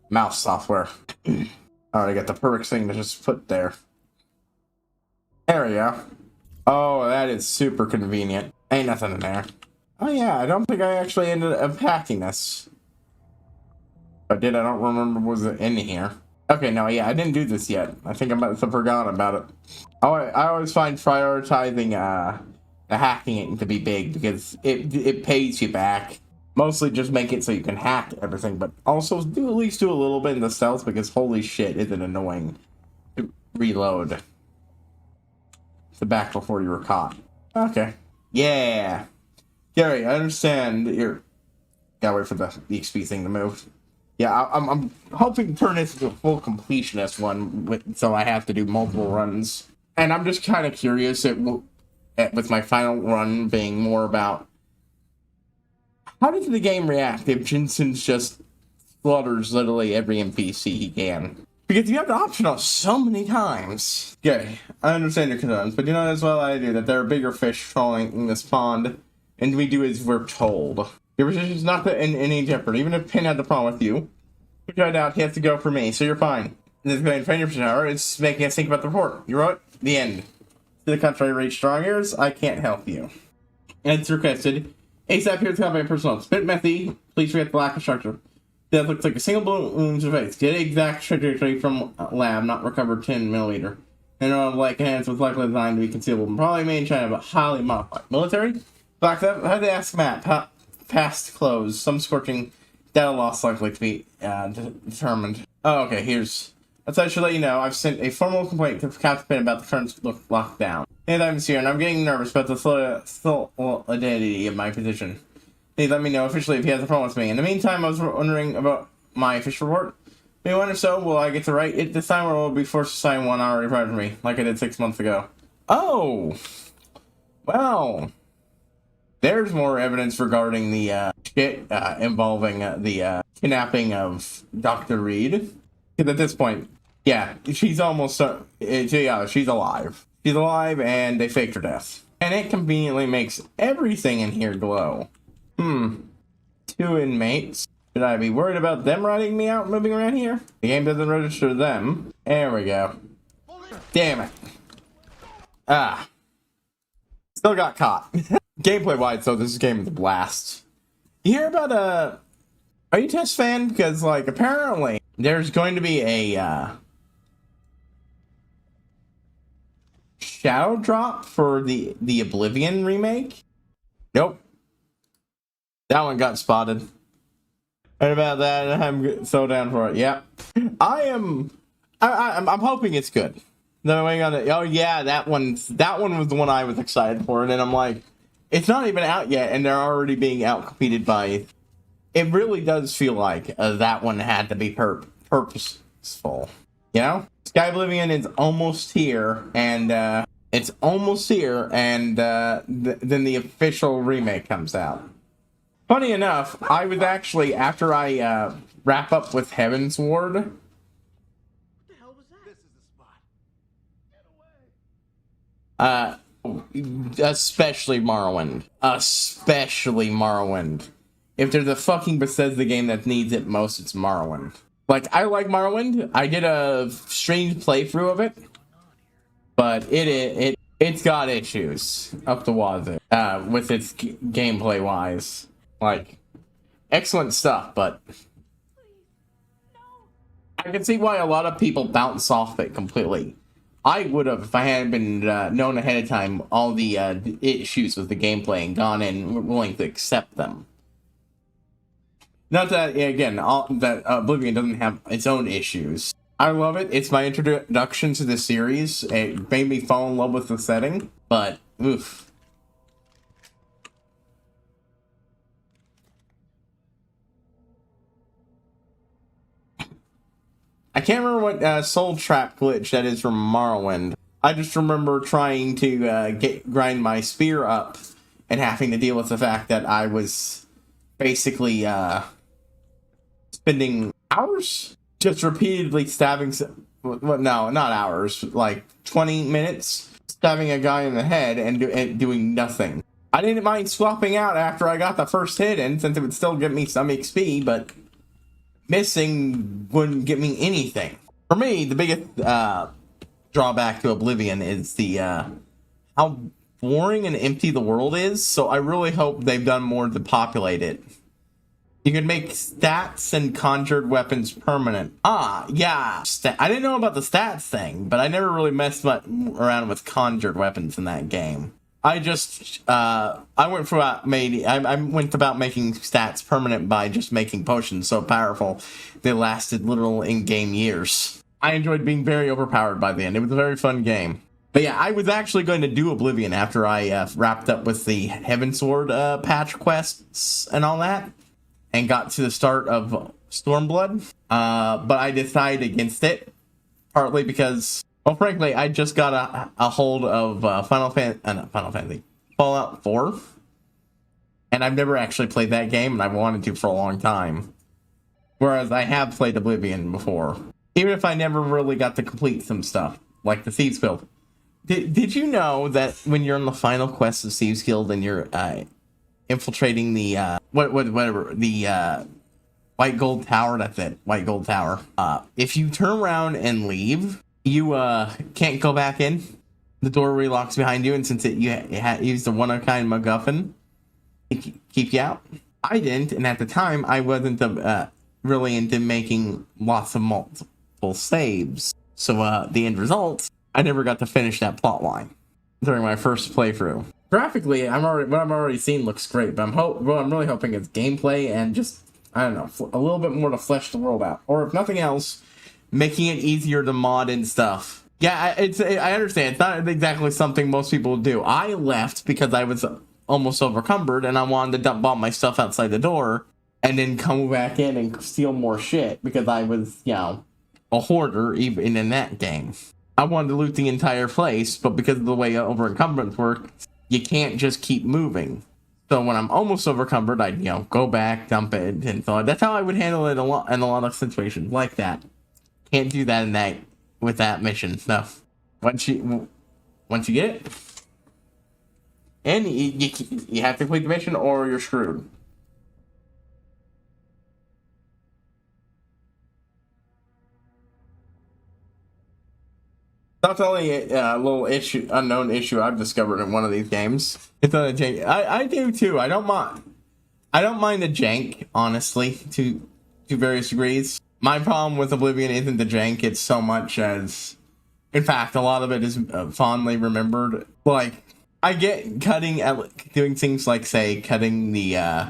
mouse software. Alright, I got the perfect thing to just put there. There we go. Oh, that is super convenient. Ain't nothing in there. Oh yeah, I don't think I actually ended up hacking this. If I did, I don't remember was it in here. Okay, no, yeah, I didn't do this yet. I think I must have forgotten about it. I always find prioritizing the hacking it to be big because it pays you back. Mostly just make it so you can hack everything, but also at least do a little bit in the stealth because holy shit, is it annoying to reload. the back before you were caught. Okay. Yeah. Gary, I understand that you're... Gotta wait for the XP thing to move. Yeah, I'm hoping to turn this into a full completionist one, so I have to do multiple runs. And I'm just kind of curious with my final run being more about how does the game react if Jensen's just slaughters literally every NPC he can? Because you have the option of so many times. Okay, I understand your concerns, but you know as well I do that there are bigger fish trawling in this pond, and we do as we're told. Your position is not in any jeopardy, even if Pin had the problem with you. Which I doubt he has to go for me, so you're fine. This is going to train your power, it's making us think about the report. You wrote the end. To the contrary, reach strong ears, I can't help you. And it's requested. ASAP here to help my personnel. Spit methy, please forget the lack of structure. That looks like a single bullet wound to the face. Get exact trajectory from lab, not recovered 10 millimeter. And like hands with likely designed to be concealable. Probably made in China, but highly modified. Military? Black Theft, how to ask map. Past close. Some scorching data loss likely to be determined. Oh, okay, here's... I should let you know, I've sent a formal complaint to Captain Pin about the current lockdown. And I'm here, and I'm getting nervous about the solidity of my position. Please let me know officially if he has a problem with me. In the meantime, I was wondering about my official report. Maybe one or so, will I get to write it this time, or will I be forced to sign one already prior to me, like I did 6 months ago? Oh! Well... There's more evidence regarding the shit involving the kidnapping of Dr. Reed. Because at this point, yeah, she's almost... she's alive. She's alive, and they faked her death. And it conveniently makes everything in here glow. 2 inmates. Should I be worried about them riding me out moving around here? The game doesn't register them. There we go. Damn it. Still got caught. Gameplay-wise, so this game is a blast. You hear about are you a Test fan? Because, like, apparently there's going to be a shadow drop for the Oblivion remake. Nope. That one got spotted. What about that? I'm so down for it. Yep. I'm hoping it's good. No, waiting on it. Oh yeah, that one was the one I was excited for, and then I'm like, it's not even out yet, and they're already being outcompeted by... It really does feel like that one had to be purposeful. You know? Sky Oblivion is almost here, and then the official remake comes out. Funny enough, I was actually, after I wrap up with Heaven's Ward... What the hell was that? This is the spot. Get away. Especially Morrowind. If there's a fucking Bethesda game that needs it most, it's Morrowind. Like, I like Morrowind. I did a strange playthrough of it, but it's got issues up the wazoo with its gameplay wise. Like, excellent stuff, but I can see why a lot of people bounce off it completely. I would have, if I had been known ahead of time, all the issues with the gameplay and gone in willing to accept them. Not that, again, that Oblivion doesn't have its own issues. I love it. It's my introduction to the series. It made me fall in love with the setting, but, oof. I can't remember what Soul Trap glitch that is from Morrowind. I just remember trying to grind my spear up and having to deal with the fact that I was basically spending hours just repeatedly stabbing... Well, no, not hours. Like 20 minutes stabbing a guy in the head and doing nothing. I didn't mind swapping out after I got the first hit in, since it would still give me some XP, but... missing wouldn't get me anything. For me, the biggest drawback to Oblivion is the how boring and empty the world is, so I really hope they've done more to populate it. You can make stats and conjured weapons permanent. Yeah. I didn't know about the stats thing, but I never really messed around with conjured weapons in that game. I just, I went about making stats permanent by just making potions so powerful they lasted literal in-game years. I enjoyed being very overpowered by the end. It was a very fun game. But yeah, I was actually going to do Oblivion after I wrapped up with the Heavensward patch quests and all that, and got to the start of Stormblood. But I decided against it, partly because, well, frankly, I just got a hold of Fallout 4, and I've never actually played that game, and I've wanted to for a long time. Whereas I have played Oblivion before, even if I never really got to complete some stuff, like the Thieves Guild. Did you know that when you're on the final quest of Thieves Guild and you're infiltrating the White Gold Tower, that's it, White Gold Tower. If you turn around and leave, you can't go back in. The door relocks behind you, and since you used a one-of-a-kind MacGuffin to keep you out, I didn't, and at the time I wasn't really into making lots of multiple saves. So the end result, I never got to finish that plot line during my first playthrough. Graphically, what I'm already seeing looks great, but what I'm really hoping is gameplay and just, I don't know, a little bit more to flesh the world out. Or if nothing else, making it easier to mod and stuff. Yeah, I understand. It's not exactly something most people do. I left because I was almost overcumbered and I wanted to dump all my stuff outside the door and then come back in and steal more shit because I was, you know, a hoarder even in that game. I wanted to loot the entire place, but because of the way over-encumbrance work, you can't just keep moving. So when I'm almost overcumbered, I'd, you know, go back, dump it, and so that's how I would handle it in a lot of situations like that. Can't do that with that mission. No. Once you get it, and you have to complete the mission or you're screwed. That's only a little unknown issue I've discovered in one of these games. It's not a jank. I do too. I don't mind the jank, honestly, to various degrees. My problem with Oblivion isn't the jank, it's so much as, in fact, a lot of it is fondly remembered. Like, I get doing things like, say, cutting the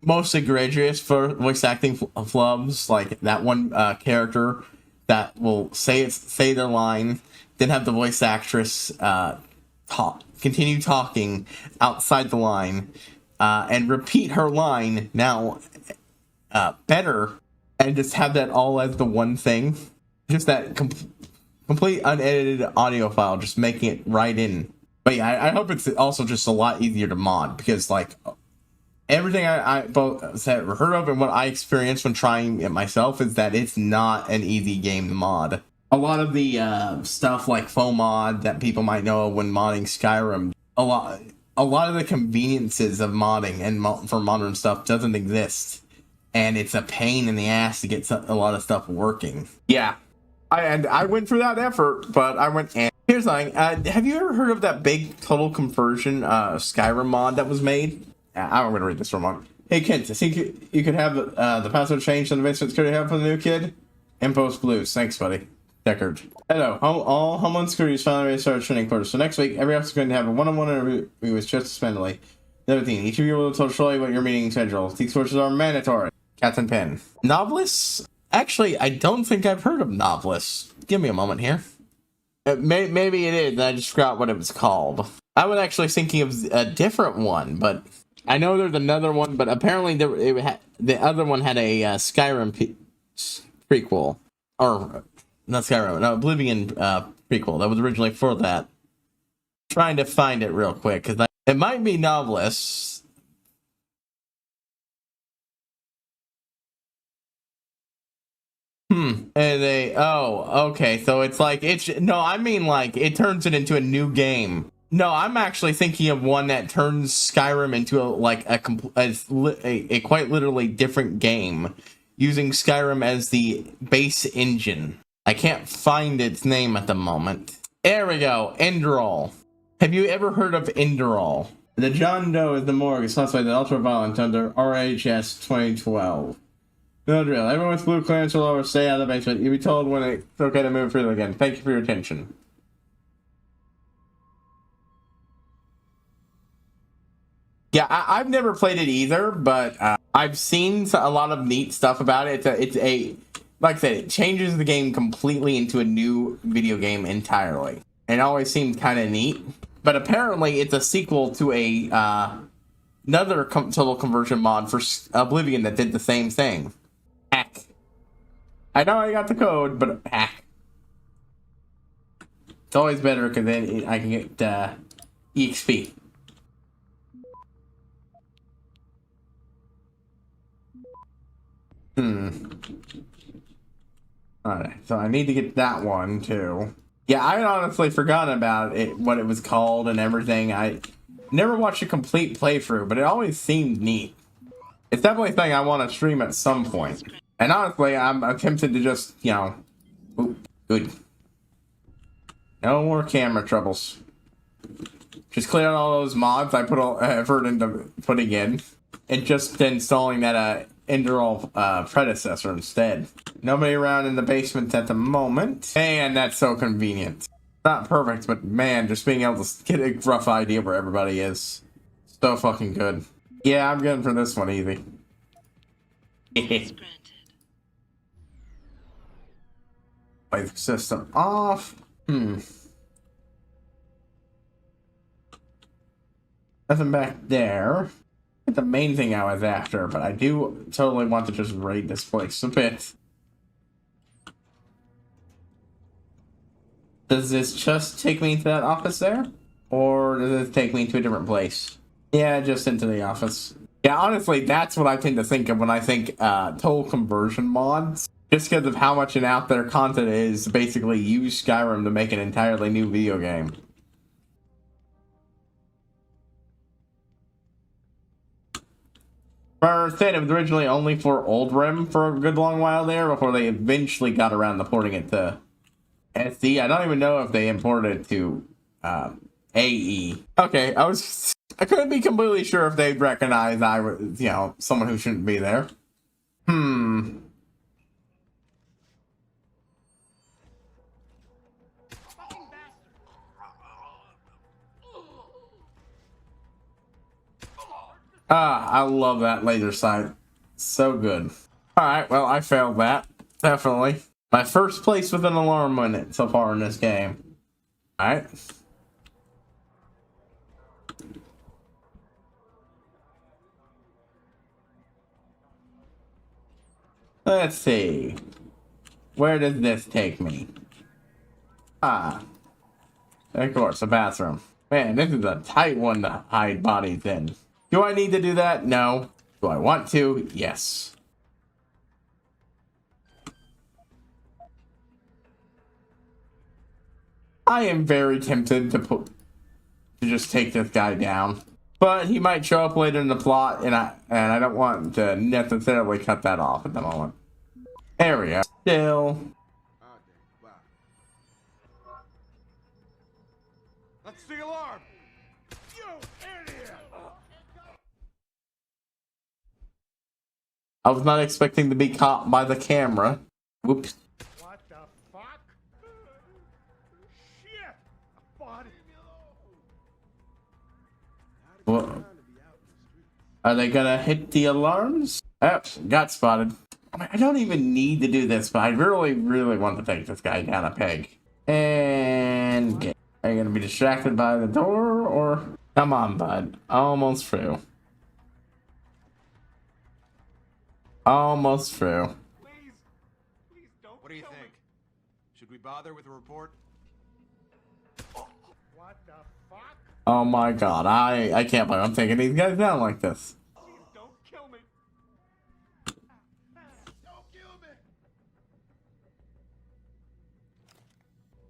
most egregious for voice acting flubs, like that one character that will say their line, then have the voice actress continue talking outside the line, and repeat her line now better, and just have that all as the one thing. Just that complete unedited audio file, just making it right in. But yeah, I hope it's also just a lot easier to mod, because like everything I both heard of and what I experienced when trying it myself is that it's not an easy game to mod. A lot of the stuff like FOMod that people might know when modding Skyrim, a lot of the conveniences of modding and for modern stuff doesn't exist, and it's a pain in the ass to get a lot of stuff working. Yeah, I went through that effort, but I went. And here's something: have you ever heard of that big total conversion Skyrim mod that was made? I'm going to read this for a moment. Hey, Kent, I think you could have the password changed on the basement security hub for the new kid? Impulse Blues. Thanks, buddy. Deckard. Hello. All Homeland Security's finally ready to start training quarters. So next week, every officer is going to have a one-on-one interview with Justice Spindley. Another thing, each of you will tell Shirley what your meeting schedule. These courses are mandatory. Captain Penn. Novelists? Actually, I don't think I've heard of Novelists. Give me a moment here. Maybe it is, and I just forgot what it was called. I was actually thinking of a different one, but I know there's another one, but apparently the other one had a Skyrim prequel. Or, not Skyrim, no, Oblivion prequel that was originally for that. I'm trying to find it real quick, because it might be Novelists. And okay, so it's like, it turns it into a new game. No, I'm actually thinking of one that turns Skyrim into a quite literally different game, using Skyrim as the base engine. I can't find its name at the moment. There we go, Enderall. Have you ever heard of Enderall? The John Doe is the morgue is classified as ultra-violent under RHS 2012. No drill. Everyone with blue clearance will over stay out of the basement. You'll be told when it's okay to move freely again. Thank you for your attention. Yeah, I've never played it either, but I've seen a lot of neat stuff about it. Like I said, it changes the game completely into a new video game entirely. It always seemed kind of neat. But apparently it's a sequel to a another total conversion mod for Oblivion that did the same thing. Hack. I know I got the code, but hack. It's always better because then I can get EXP. Alright, so I need to get that one too. Yeah, I honestly forgot about it, what it was called and everything. I never watched a complete playthrough, but it always seemed neat. It's definitely a thing I want to stream at some point. And honestly, I'm tempted to just, you know... Oop, good. No more camera troubles. Just clear out all those mods I put all effort into putting in. And just installing that Enderal predecessor instead. Nobody around in the basement at the moment. Man, that's so convenient. Not perfect, but man, just being able to get a rough idea where everybody is. So fucking good. Yeah, I'm good for this one, easy. Play the system off. Nothing back there. The main thing I was after, but I do totally want to just raid this place a bit. Does this just take me to that office there? Or does it take me to a different place? Yeah, just into the office. Yeah, honestly, that's what I tend to think of when I think total conversion mods. Just because of how much an out there content is to basically use Skyrim to make an entirely new video game. First, it was originally only for Old Rim for a good long while there before they eventually got around to porting it to SD. I don't even know if they imported it to AE. Okay, I couldn't be completely sure if they'd recognize I was, you know, someone who shouldn't be there. I love that laser sight. So good. Alright, well, I failed that. Definitely. My first place with an alarm in it so far in this game. Alright. Let's see. Where does this take me? Of course, a bathroom. Man, this is a tight one to hide bodies in. Do I need to do that? No. Do I want to? Yes. I am very tempted to just take this guy down. But he might show up later in the plot, and I don't want to necessarily cut that off at the moment. There we go. Still. That's the alarm! You idiot! I was not expecting to be caught by the camera. Whoops. What the fuck? Shit! A body. What? Are they gonna hit the alarms? Oh, got spotted. I don't even need to do this, but I really, really want to take this guy down a peg. And get. Are you gonna be distracted by the door, or? Come on, bud. Almost through. Almost through. Please don't. What do you think? Should we bother with a report? What the fuck? Oh my god, I can't believe I'm taking these guys down like this. Please don't kill me. Don't kill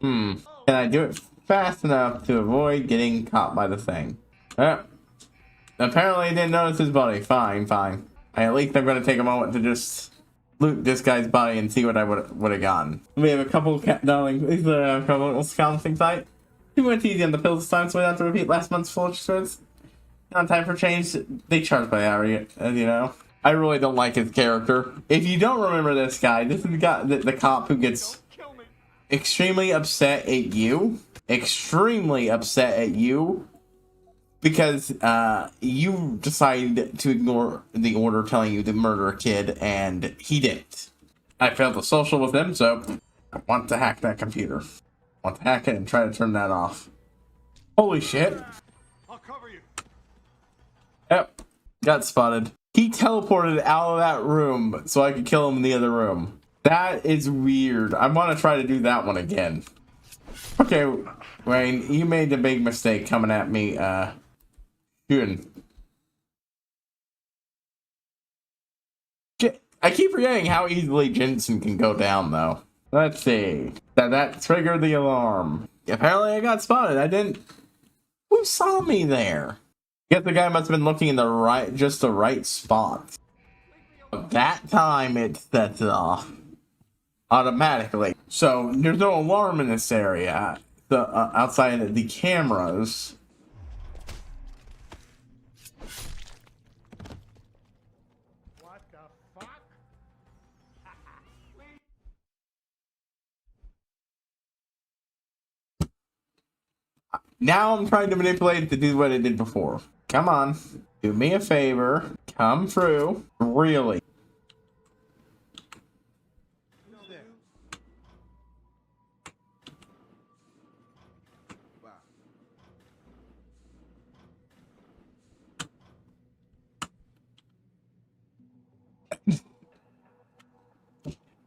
me. Can I do it fast enough to avoid getting caught by the thing? Apparently I didn't notice his body. Fine. At least I'm going to take a moment to just loot this guy's body and see what I would have gotten. We have a couple counting site. We went easy on the pills this time, so we don't have to repeat last month's full experience. On time for change, they charge by hour, as you know. I really don't like his character. If you don't remember this guy, this is the guy, the cop who gets extremely upset at you. Because you decided to ignore the order telling you to murder a kid, and he didn't. I failed to social with him, so I want to hack that computer. I'll hack it and try to turn that off. Holy shit. I'll cover you. Yep. Got spotted. He teleported out of that room so I could kill him in the other room. That is weird. I want to try to do that one again. Okay, Wayne, you made the big mistake coming at me, shooting. I keep forgetting how easily Jensen can go down, though. Let's see. That triggered the alarm. Apparently I got spotted. I didn't... Who saw me there? I guess the guy must have been looking in the right, just the right spot. That time it sets it off automatically. So there's no alarm in this area. The outside of the cameras. What the fuck? Now I'm trying to manipulate it to do what it did before. Come on. Do me a favor. Come through. Really.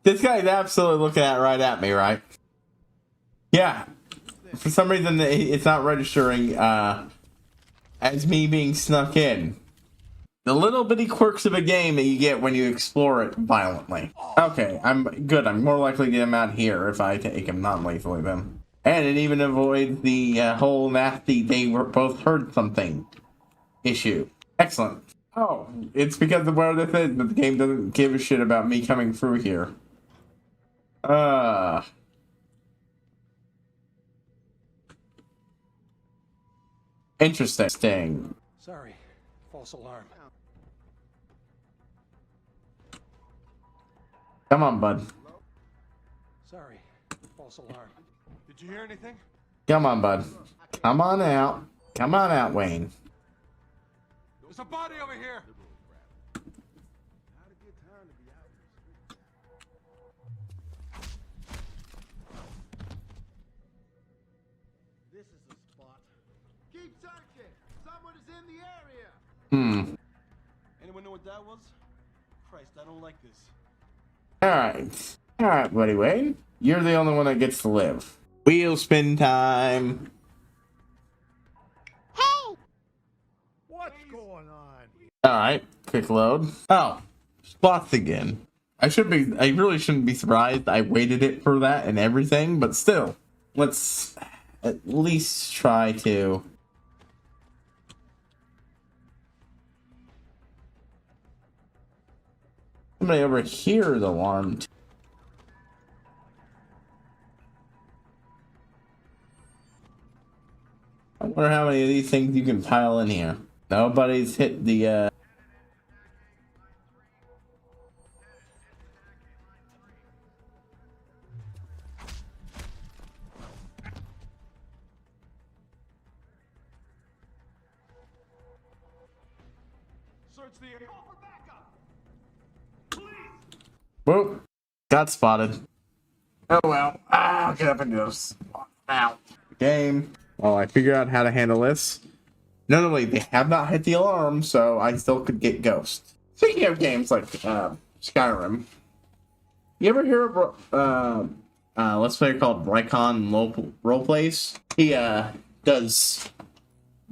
This guy's absolutely looking right at me, right? Yeah. For some reason, it's not registering as me being snuck in. The little bitty quirks of a game that you get when you explore it violently. Okay, I'm good. I'm more likely to get him out here if I take him non-lethally then. And it even avoids the whole nasty they were both heard something issue. Excellent. Oh, it's because of where this is that the game doesn't give a shit about me coming through here. Interesting. Sorry. False alarm. Come on, bud. Sorry. False alarm. Did you hear anything? Come on, bud. Come on out. Come on out, Wayne. There's a body over here. This is the spot. Keep searching. Someone is in the area. Anyone know what that was? Christ, I don't like this. Alright. Alright, buddy Wayne. You're the only one that gets to live. Wheel spin time. Hey! What's going on? Alright, quick load. Oh, spots again. I really shouldn't be surprised. I waited it for that and everything, but still. Let's at least try to... Somebody over here is alarmed. I wonder how many of these things you can pile in here. Nobody's hit the, Search the area. Call for backup. Whoop. Got spotted. Oh well. I'll get up and do this. Now. Game. Oh, I figured out how to handle this. No, they have not hit the alarm, so I still could get Ghost. Speaking of games like Skyrim, you ever hear of let's play called Rycon Roleplays? He does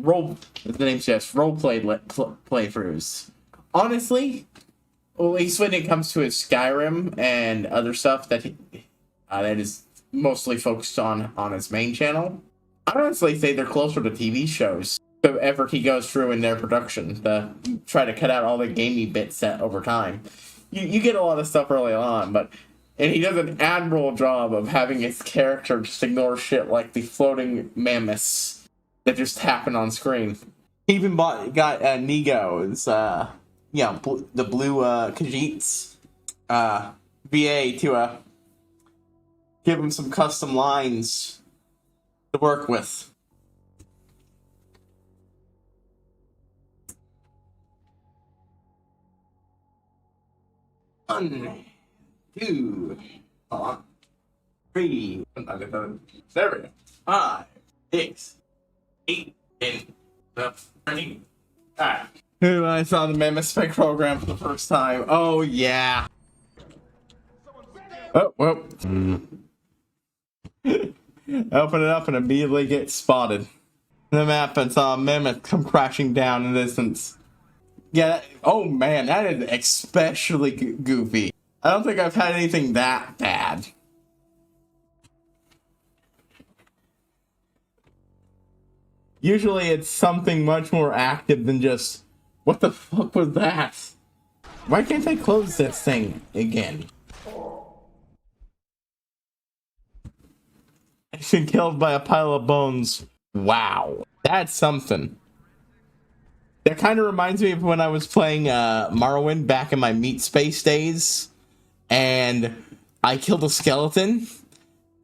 the name suggests roleplay playthroughs. Honestly, well, at least when it comes to his Skyrim and other stuff that that is mostly focused on his main channel, I honestly say they're closer to TV shows. The effort he goes through in their production to try to cut out all the gamey bits over time. You get a lot of stuff early on, and he does an admirable job of having his character just ignore shit like the floating mammoths that just happen on screen. He even got Nigo's, the blue Khajiit's VA to give him some custom lines to work with. One, two, hold on. 3. There we go. 5, 6, 8, 10, 12, 13. Alright. When I saw the Mammoth Spec program for the first time. Oh, yeah. Oh, well. Open it up and immediately get spotted. The map and saw a mammoth come crashing down in the distance. Yeah, oh man, that is especially goofy. I don't think I've had anything that bad. Usually it's something much more active than just, what the fuck was that? Why can't I close this thing again? I've been killed by a pile of bones. Wow, that's something. That kind of reminds me of when I was playing Morrowind back in my Meat Space days, and I killed a skeleton,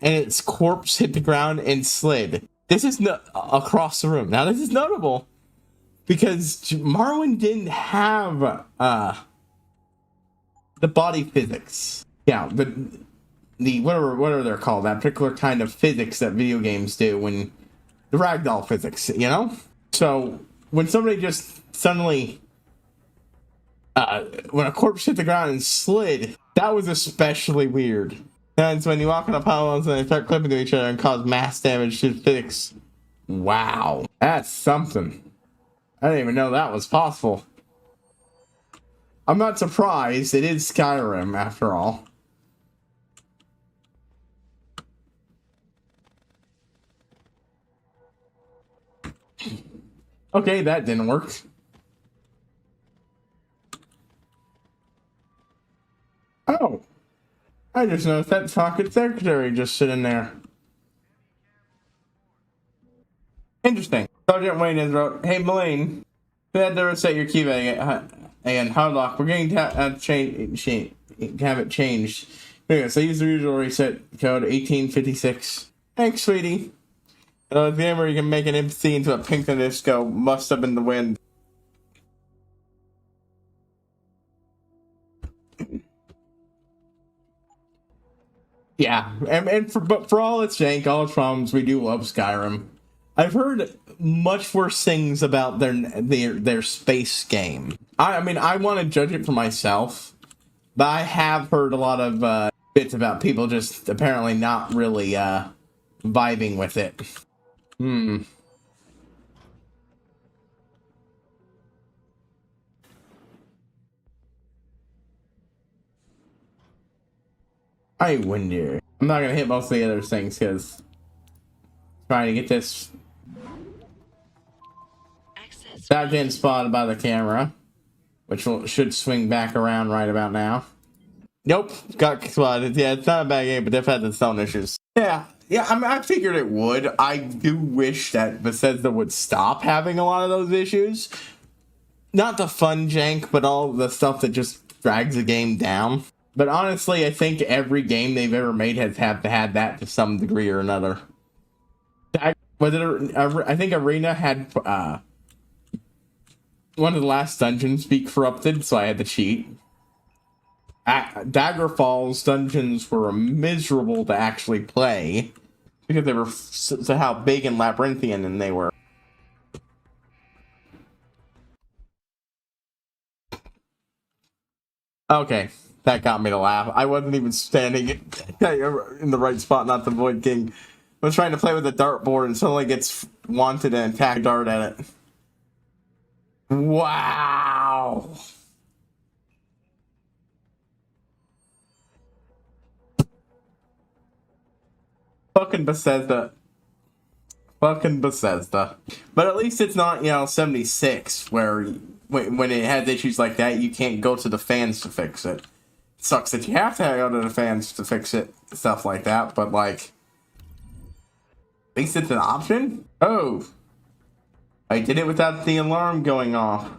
and its corpse hit the ground and slid. This is across the room. Now this is notable because Morrowind didn't have the body physics. Yeah, the whatever they're called, that particular kind of physics that video games do, when the ragdoll physics, you know? So when somebody just suddenly when a corpse hit the ground and slid, that was especially weird. And when you walk on a pile and they start clipping to each other and cause mass damage to physics. Wow, that's something. I didn't even know that was possible. I'm not surprised. It is Skyrim after all. Okay, that didn't work. Oh, I just noticed that pocket secretary just sitting there. Interesting. Sergeant Wayne has wrote, "Hey, Malene, we had to reset your key value and hardlock. We're going to have it changed. Anyway, so use the usual reset code 1856. Thanks, sweetie. The gamer, you can make an empathy into a pink disco. Must have been the wind." Yeah, and for all its jank, all its problems, we do love Skyrim. I've heard much worse things about their space game. I mean, I want to judge it for myself, but I have heard a lot of bits about people just apparently not really vibing with it. I wonder. I'm not gonna hit most of the other things because trying to get this without getting spotted by the camera, which should swing back around right about now. Nope, got spotted. Yeah, it's not a bad game, but they've had its own issues. Yeah, I mean, I figured it would. I do wish that Bethesda would stop having a lot of those issues. Not the fun jank, but all the stuff that just drags the game down. But honestly, I think every game they've ever made has had that to some degree or another. I think Arena had one of the last dungeons be corrupted, so I had to cheat. Daggerfall's dungeons were miserable to actually play because they were so how big and labyrinthian and they were. Okay, that got me to laugh. I wasn't even standing in the right spot, not the Void King. I was trying to play with a dartboard and suddenly gets wanted and attack dart at it. Wow. Fucking Bethesda. Fucking Bethesda. But at least it's not, 76, where when it has issues like that, you can't go to the fans to fix it. It sucks that you have to go to the fans to fix it, stuff like that, but like, at least it's an option? Oh. I did it without the alarm going off,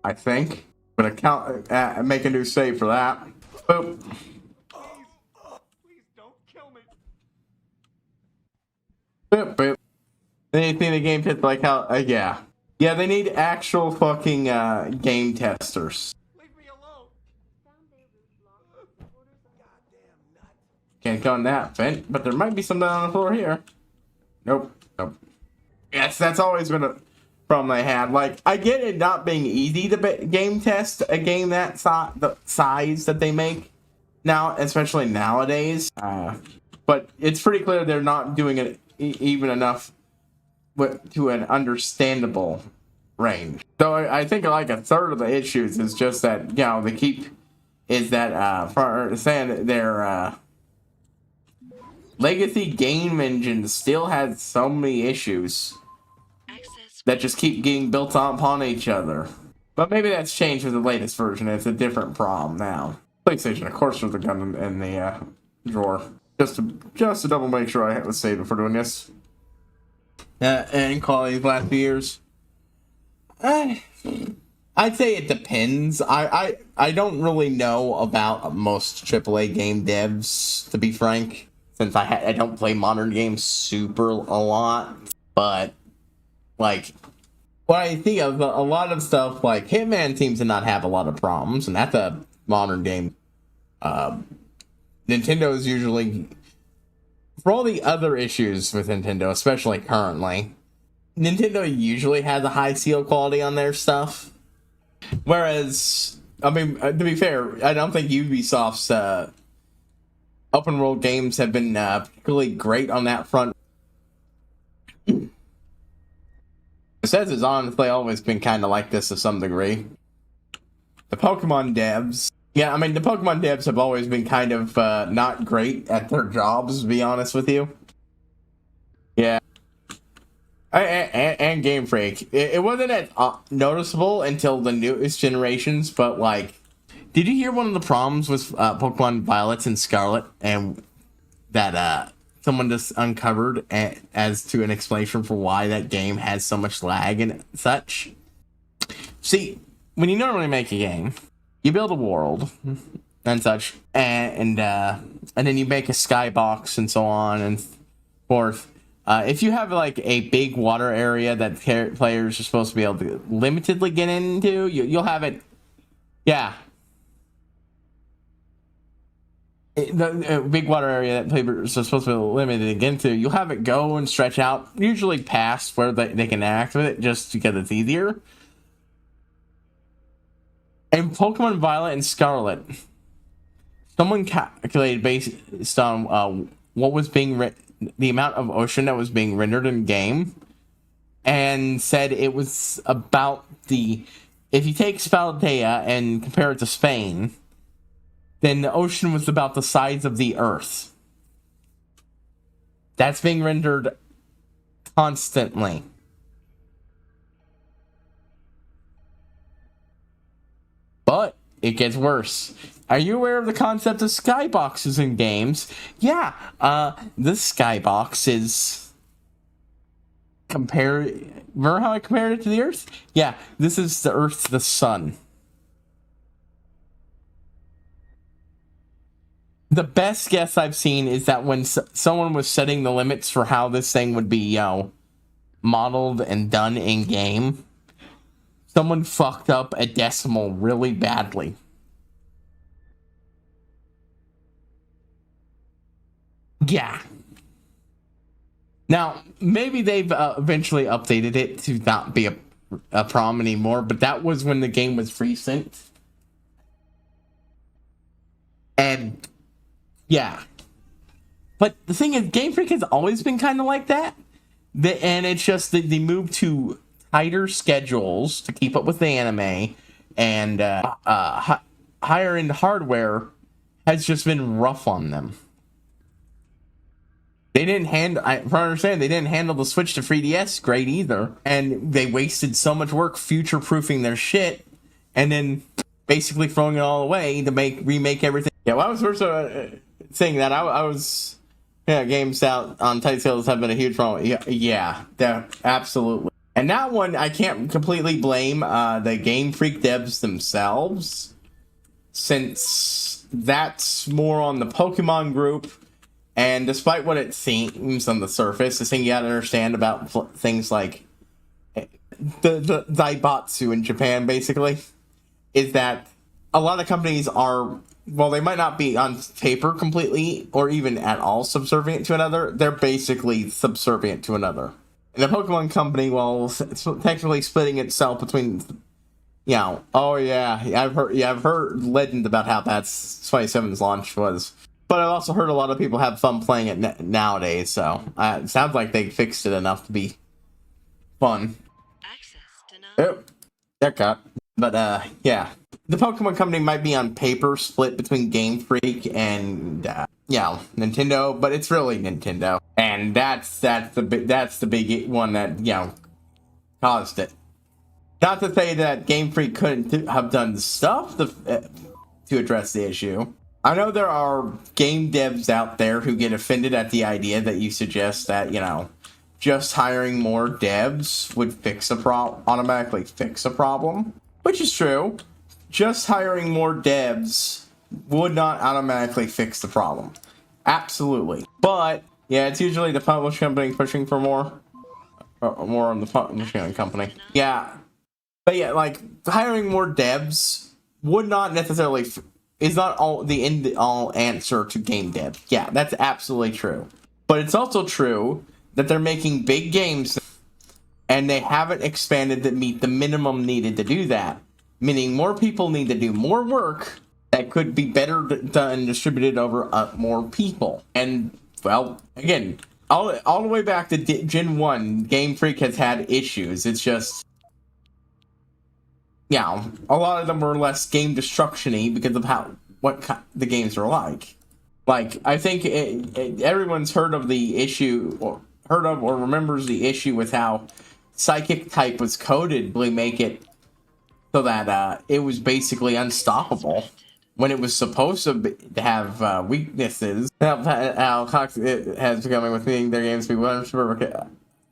I think. But make a new save for that. Boop. Please don't kill me. Boop, boop. Anything the game hits like how, yeah. Yeah, they need actual fucking game testers. Leave me alone. Can't think on that vent, but there might be something on the floor here. Nope. Nope. Yes, that's always been a problem I had. Like, I get it not being easy to game test a game that the size that they make now, especially nowadays. But it's pretty clear they're not doing it even enough to an understandable range. So I think like a third of the issues is just that, you know, their legacy game engine still has so many issues that just keep getting built upon each other. But maybe that's changed with the latest version. It's a different problem now. PlayStation, of course, there's a gun in the drawer. Just to double make sure I was saved before doing this. And call these last few years. I'd say it depends. I don't really know about most AAA game devs, to be frank, since I don't play modern games super a lot. But like, what I think of a lot of stuff like Hitman seems to not have a lot of problems, and that's a modern game. Nintendo is usually, for all the other issues with Nintendo, especially currently, Nintendo usually has a high seal quality on their stuff. Whereas, I mean, to be fair, I don't think Ubisoft's open world games have been particularly great on that front. It says it's honestly always been kind of like this to some degree. The Pokemon devs, yeah, I mean, the Pokemon devs have always been kind of not great at their jobs, to be honest with you. Yeah. And Game Freak. It wasn't as noticeable until the newest generations, but like, did you hear one of the problems with Pokemon Violet and Scarlet, and that someone just uncovered as to an explanation for why that game has so much lag and such? See, when you normally make a game, you build a world and such, and then you make a skybox and so on and forth. If you have like a big water area that players are supposed to be able to limitedly get into, you'll have it. Yeah. The big water area that players are supposed to be limited to get into, you'll have it go and stretch out, usually past where they can interact with it, just because it's easier. In Pokemon Violet and Scarlet, someone calculated based on what was being the amount of ocean that was being rendered in game, and said it was about if you take Spaldea and compare it to Spain, then the ocean was about the size of the Earth. That's being rendered constantly. But it gets worse. Are you aware of the concept of skyboxes in games? Yeah, this skybox is remember how I compared it to the Earth? Yeah, this is the Earth to the sun. The best guess I've seen is that when someone was setting the limits for how this thing would be, modeled and done in game, someone fucked up a decimal really badly. Yeah. Now, maybe they've eventually updated it to not be a problem anymore, but that was when the game was recent. And, yeah. But the thing is, Game Freak has always been kind of like that. And it's just that they moved to tighter schedules to keep up with the anime, and higher-end hardware has just been rough on them. They didn't they didn't handle the switch to 3DS great either, and they wasted so much work future-proofing their shit, and then basically throwing it all away to remake everything. Yeah, well, I was first saying that I was, games out on tight sales have been a huge problem. Yeah, absolutely. And that one, I can't completely blame the Game Freak devs themselves, since that's more on the Pokemon group. And despite what it seems on the surface, the thing you gotta understand about things like the Zaibatsu in Japan, basically, is that a lot of companies are well, they might not be on paper completely or even at all subservient to another. They're basically subservient to another. And the Pokemon Company, well, it's technically splitting itself between, you know, oh yeah, I've heard legends about how that's 27's launch was. But I've also heard a lot of people have fun playing it nowadays, so it sounds like they fixed it enough to be fun. Yep, that got. But yeah, the Pokemon Company might be on paper split between Game Freak and Nintendo, but it's really Nintendo, and that's the big one that caused it. Not to say that Game Freak couldn't have done stuff to address the issue. I know there are game devs out there who get offended at the idea that you suggest that, just hiring more devs would automatically fix a problem, which is true. Just hiring more devs would not automatically fix the problem. Absolutely. But, yeah, it's usually the publishing company pushing for more on the publishing company. Yeah. But yeah, like, hiring more devs would not necessarily... is not the end-all answer to game dev. Yeah, that's absolutely true. But it's also true that they're making big games and they haven't expanded to meet the minimum needed to do that. Meaning more people need to do more work that could be better done and distributed over more people. And, well, again, all the way back to Gen 1, Game Freak has had issues. It's just... yeah, a lot of them were less game destruction-y because of what the games are like. Like, I think everyone's heard of the issue, or remembers the issue with how Psychic type was coded to make it so that it was basically unstoppable when it was supposed to have weaknesses. How Cox has become with meaning their games to be 100%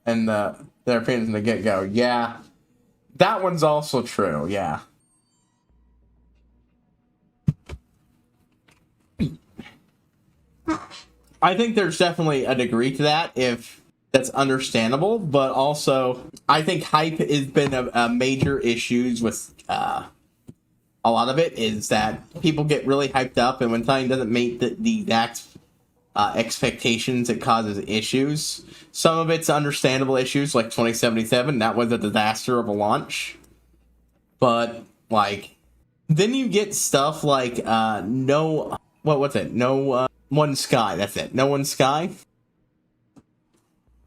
and their opinions from the get-go. Yeah. That one's also true, yeah. I think there's definitely a degree to that, if that's understandable, but also, I think hype has been a major issues with a lot of it, is that people get really hyped up, and when something doesn't meet the exact expectations, it causes issues. Some of it's understandable issues, like 2077, that was a disaster of a launch. But, like, then you get stuff like, No One Sky, that's it. No One Sky?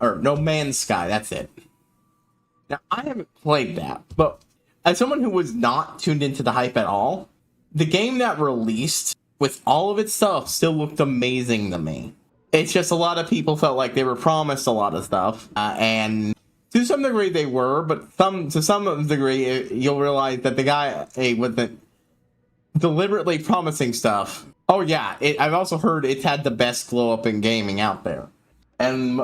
Or No Man's Sky, that's it. Now, I haven't played that, but as someone who was not tuned into the hype at all, the game that released with all of its stuff still looked amazing to me. It's just a lot of people felt like they were promised a lot of stuff, and to some degree they were, but to some degree you'll realize that the guy wasn't deliberately promising stuff. Oh yeah, I've also heard it's had the best glow up in gaming out there, and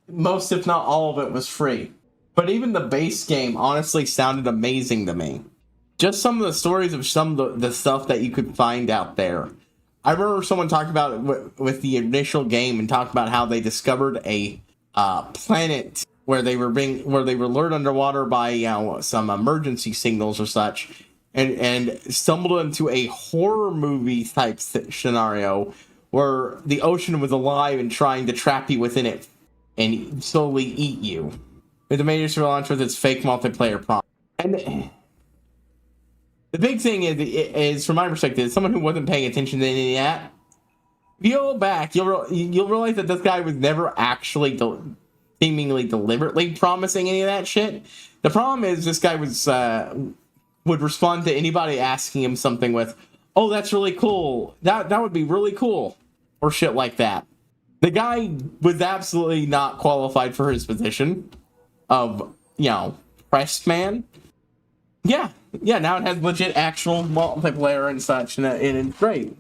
most if not all of it was free. But even the base game honestly sounded amazing to me. Just some of the stories of some of the stuff that you could find out there. I remember someone talked about it with the initial game and talked about how they discovered a planet where they were lured underwater by some emergency signals or such, and stumbled into a horror movie type scenario where the ocean was alive and trying to trap you within it and slowly eat you. With the major launch with its fake multiplayer problem. And the big thing is, from my perspective, as someone who wasn't paying attention to any of that, if you go back, you'll realize that this guy was never actually seemingly deliberately promising any of that shit. The problem is this guy would respond to anybody asking him something with, "Oh, that's really cool. That would be really cool," or shit like that. The guy was absolutely not qualified for his position of, press man. Yeah, now it has legit actual multiplayer and such, and it's great.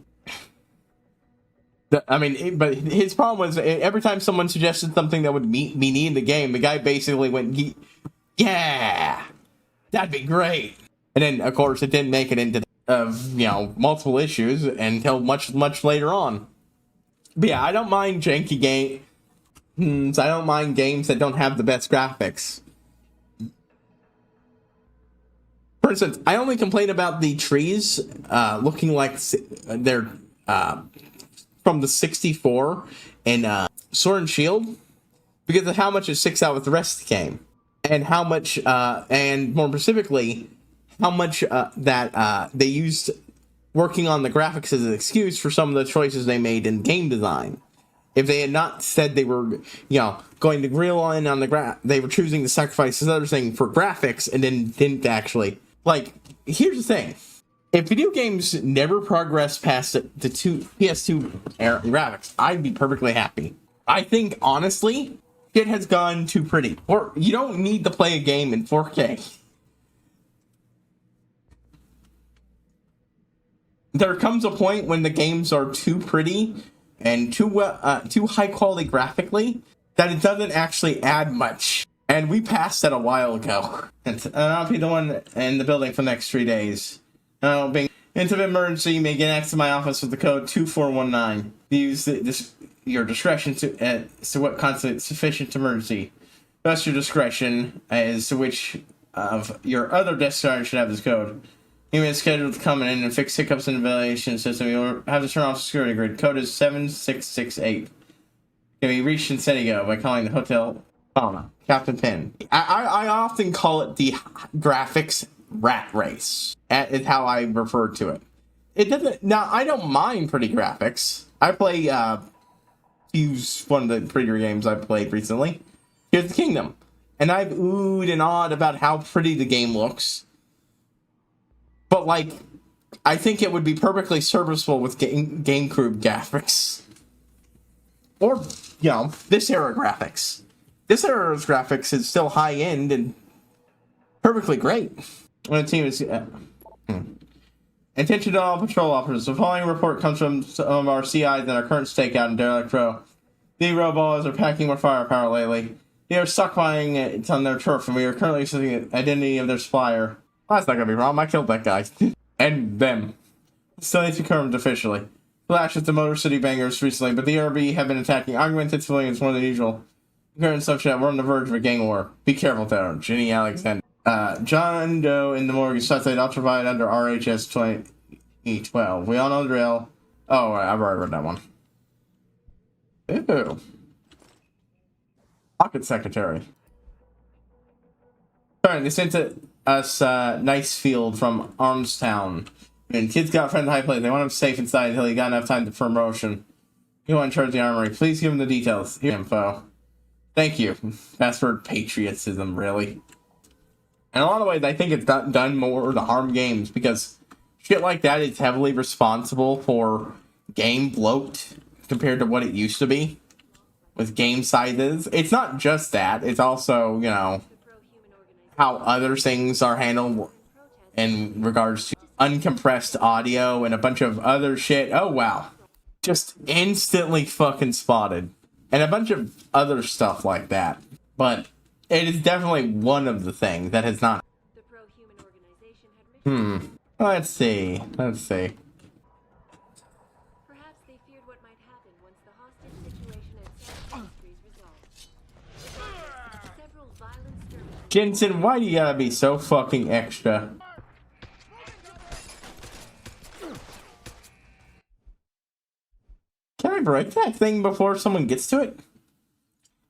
But his problem was, every time someone suggested something that would be neat in the game, the guy basically went, yeah, that'd be great. And then, of course, it didn't make it into, multiple issues until much, much later on. But yeah, I don't mind janky games. I don't mind games that don't have the best graphics. For instance, I only complain about the trees looking like they're from the 64 and Sword and Shield because of how much it sticks out with the rest of the game, and how much, and more specifically, how much that they used working on the graphics as an excuse for some of the choices they made in game design. If they had not said they were, going to grill in on they were choosing to sacrifice this other thing for graphics and then didn't actually. Like, here's the thing. If video games never progress past the PS2 era graphics, I'd be perfectly happy. I think, honestly, it has gone too pretty. Or, you don't need to play a game in 4K. There comes a point when the games are too pretty and too high quality graphically that it doesn't actually add much. And we passed that a while ago. And I'll be the one in the building for the next 3 days. Being into an emergency, you may get access to my office with the code 2419. Use your discretion to what constitutes sufficient emergency. Thus your discretion as to which of your other destinations should have this code. You may schedule to come in and fix hiccups in the ventilation system. You'll have to turn off the security grid. Code is 7668. Can be reached in San Diego by calling the hotel. Oh no, Captain Pin. I often call it the graphics rat race. Is how I refer to it. It doesn't. Now I don't mind pretty graphics. I play use one of the prettier games I've played recently. Here's the Kingdom, and I've oohed and awed about how pretty the game looks. But, like, I think it would be perfectly serviceable with GameCube graphics. Or, this era graphics. This era's graphics is still high-end and perfectly great. When the team is... Attention to all patrol officers. The following report comes from some of our CIs in our current stakeout in Derelict Row. The robots are packing more firepower lately. They are stockpiling it on their turf, and we are currently seeing the identity of their supplier. Well, that's not gonna be wrong. I killed that guy. And them. Still needs to be confirmed officially. Flash at the Motor City Bangers recently, but the RB have been attacking augmented civilians more than usual. Current subchat, we're on the verge of a gang war. Be careful there, Jenny Alexander. John Doe in the morgue suspect ultraviolet under RHS 2012. We all know the drill. Oh, I've already read that one. Ew. Pocket Secretary. Alright, they sent us Nice Field from Armstown. And kids got friends high place. They want him safe inside until he got enough time to promotion. You want to charge the armory. Please give him the details. Here, info. Thank you. Password patriotism, really. In a lot of ways, I think it's done more to harm games because shit like that is heavily responsible for game bloat compared to what it used to be with game sizes. It's not just that. It's also, how other things are handled in regards to uncompressed audio and a bunch of other shit. Oh, wow. Just instantly fucking spotted. And a bunch of other stuff like that. But it is definitely one of the things that has not... Let's see. Perhaps they feared what might happen once the hostage situation at San Industries resolved. Several violent skirmishes. Jensen, why do you gotta be so fucking extra? Can I break that thing before someone gets to it?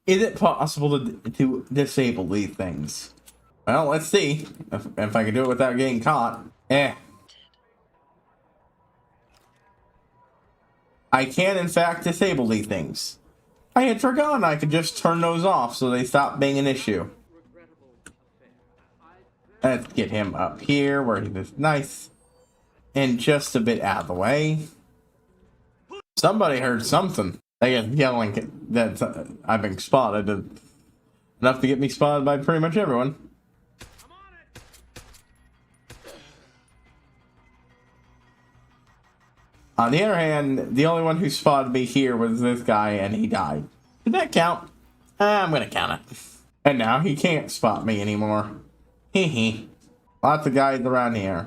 Is it possible to disable these things? Well, let's see if I can do it without getting caught. I can, in fact, disable these things. I had forgotten I could just turn those off so they stop being an issue. Let's get him up here where he is nice and just a bit out of the way. Somebody heard something. They get yelling that I've been spotted. Enough to get me spotted by pretty much everyone. On the other hand, the only one who spotted me here was this guy, and he died. Did that count? I'm gonna count it. And now he can't spot me anymore. Hee. Lots of guys around here.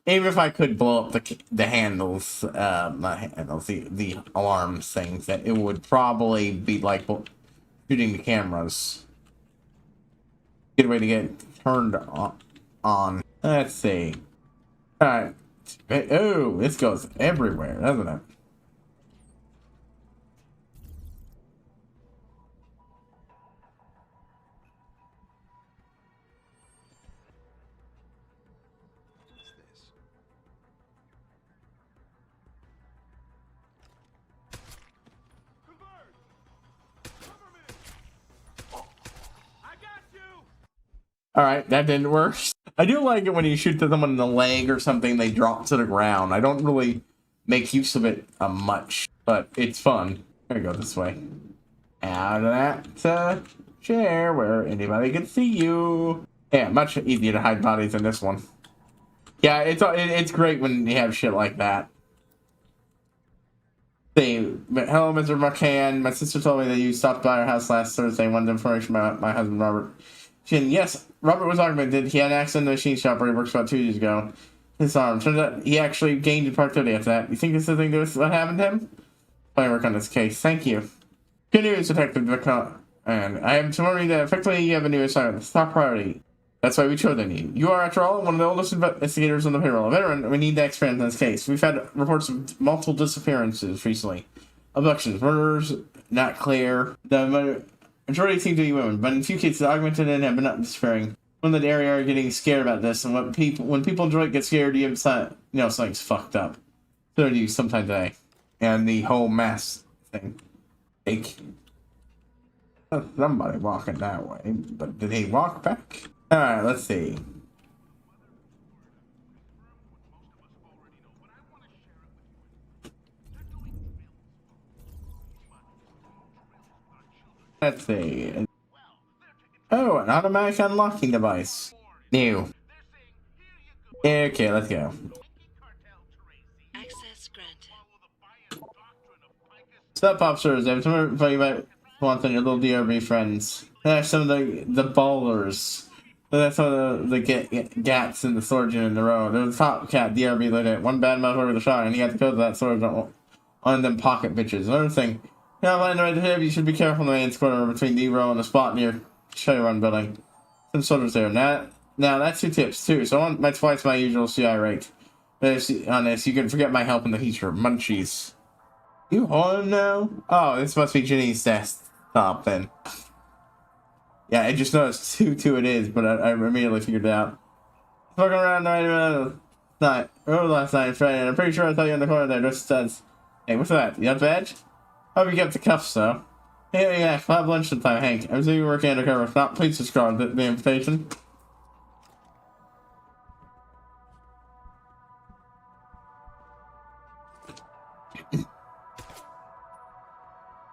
Even if I could blow up the handles, not handles, the alarms things, that it would probably be like shooting the cameras. Good way to get turned on. Let's see. Alright. Oh, this goes everywhere, doesn't it? Alright, that didn't work. I do like it when you shoot someone in the leg or something, they drop to the ground. I don't really make use of it much, but it's fun. There we go, this way. Out of that chair where anybody can see you. Yeah, much easier to hide bodies than this one. Yeah, it's great when you have shit like that. Say, hello, Mr. McCann. My sister told me that you stopped by our house last Thursday. Wanted information about my husband, Robert. Yes, Robert was augmented. He had an accident in the machine shop where he works about 2 years ago. His arm. Turns out he actually gained in productivity after that. You think this has anything to do with what happened to him? I work on this case. Thank you. Good news, Detective McCann. And I am informing you that effectively you have a new assignment. It's top priority. That's why we chose you. You are, after all, one of the oldest investigators on the payroll. A veteran, we need to expand on this case. We've had reports of multiple disappearances recently. Abductions, murders, not clear. The majority seem to be women, but in a few cases, augmented and have been not disappearing. When the area are getting scared about this, and when people enjoy it, get scared, you know something's fucked up. So do you sometime today. And the whole mess thing. Fake. Somebody walking that way, but did he walk back? Alright, let's see. Let's see. Oh, an automatic unlocking device. New. Okay, let's go. Access granted. Stop, officers. I have something for you about want on your little DRB friends. That's some of the ballers. That's some of the gats in the storage unit in the row. There's a top cat DRB lieutenant. One bad motherfucker with a shot, and he got to go to that storage on them pocket bitches. Another thing. Now, lying right here, you should be careful in the man's corner between the row and the spot near Shadowrun building. Some soldiers there. Now that's 2 tips too. So that's twice my usual CI rate. But on this, you can forget my help in the future. Munchies. You home now? Oh, this must be Ginny's desktop then. Yeah, I just noticed who it is, but I immediately figured it out. Fucking around last night, Friday, and I'm pretty sure I saw you in the corner there. Just says, hey, what's that? You got the badge? Hope you kept the cuffs, though. Hey, yeah, we'll have lunch sometime, Hank. I'm assuming you're working undercover. If not, please subscribe to the invitation.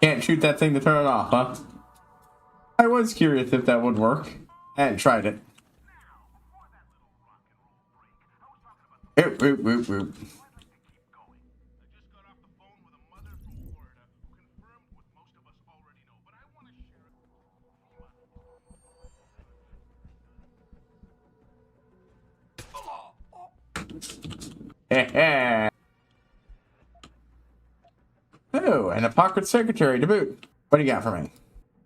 Can't shoot that thing to turn it off, huh? I was curious if that would work. I hadn't tried it. Oop, oop, oop, oop. Oh, and a pocket secretary to boot. What do you got for me?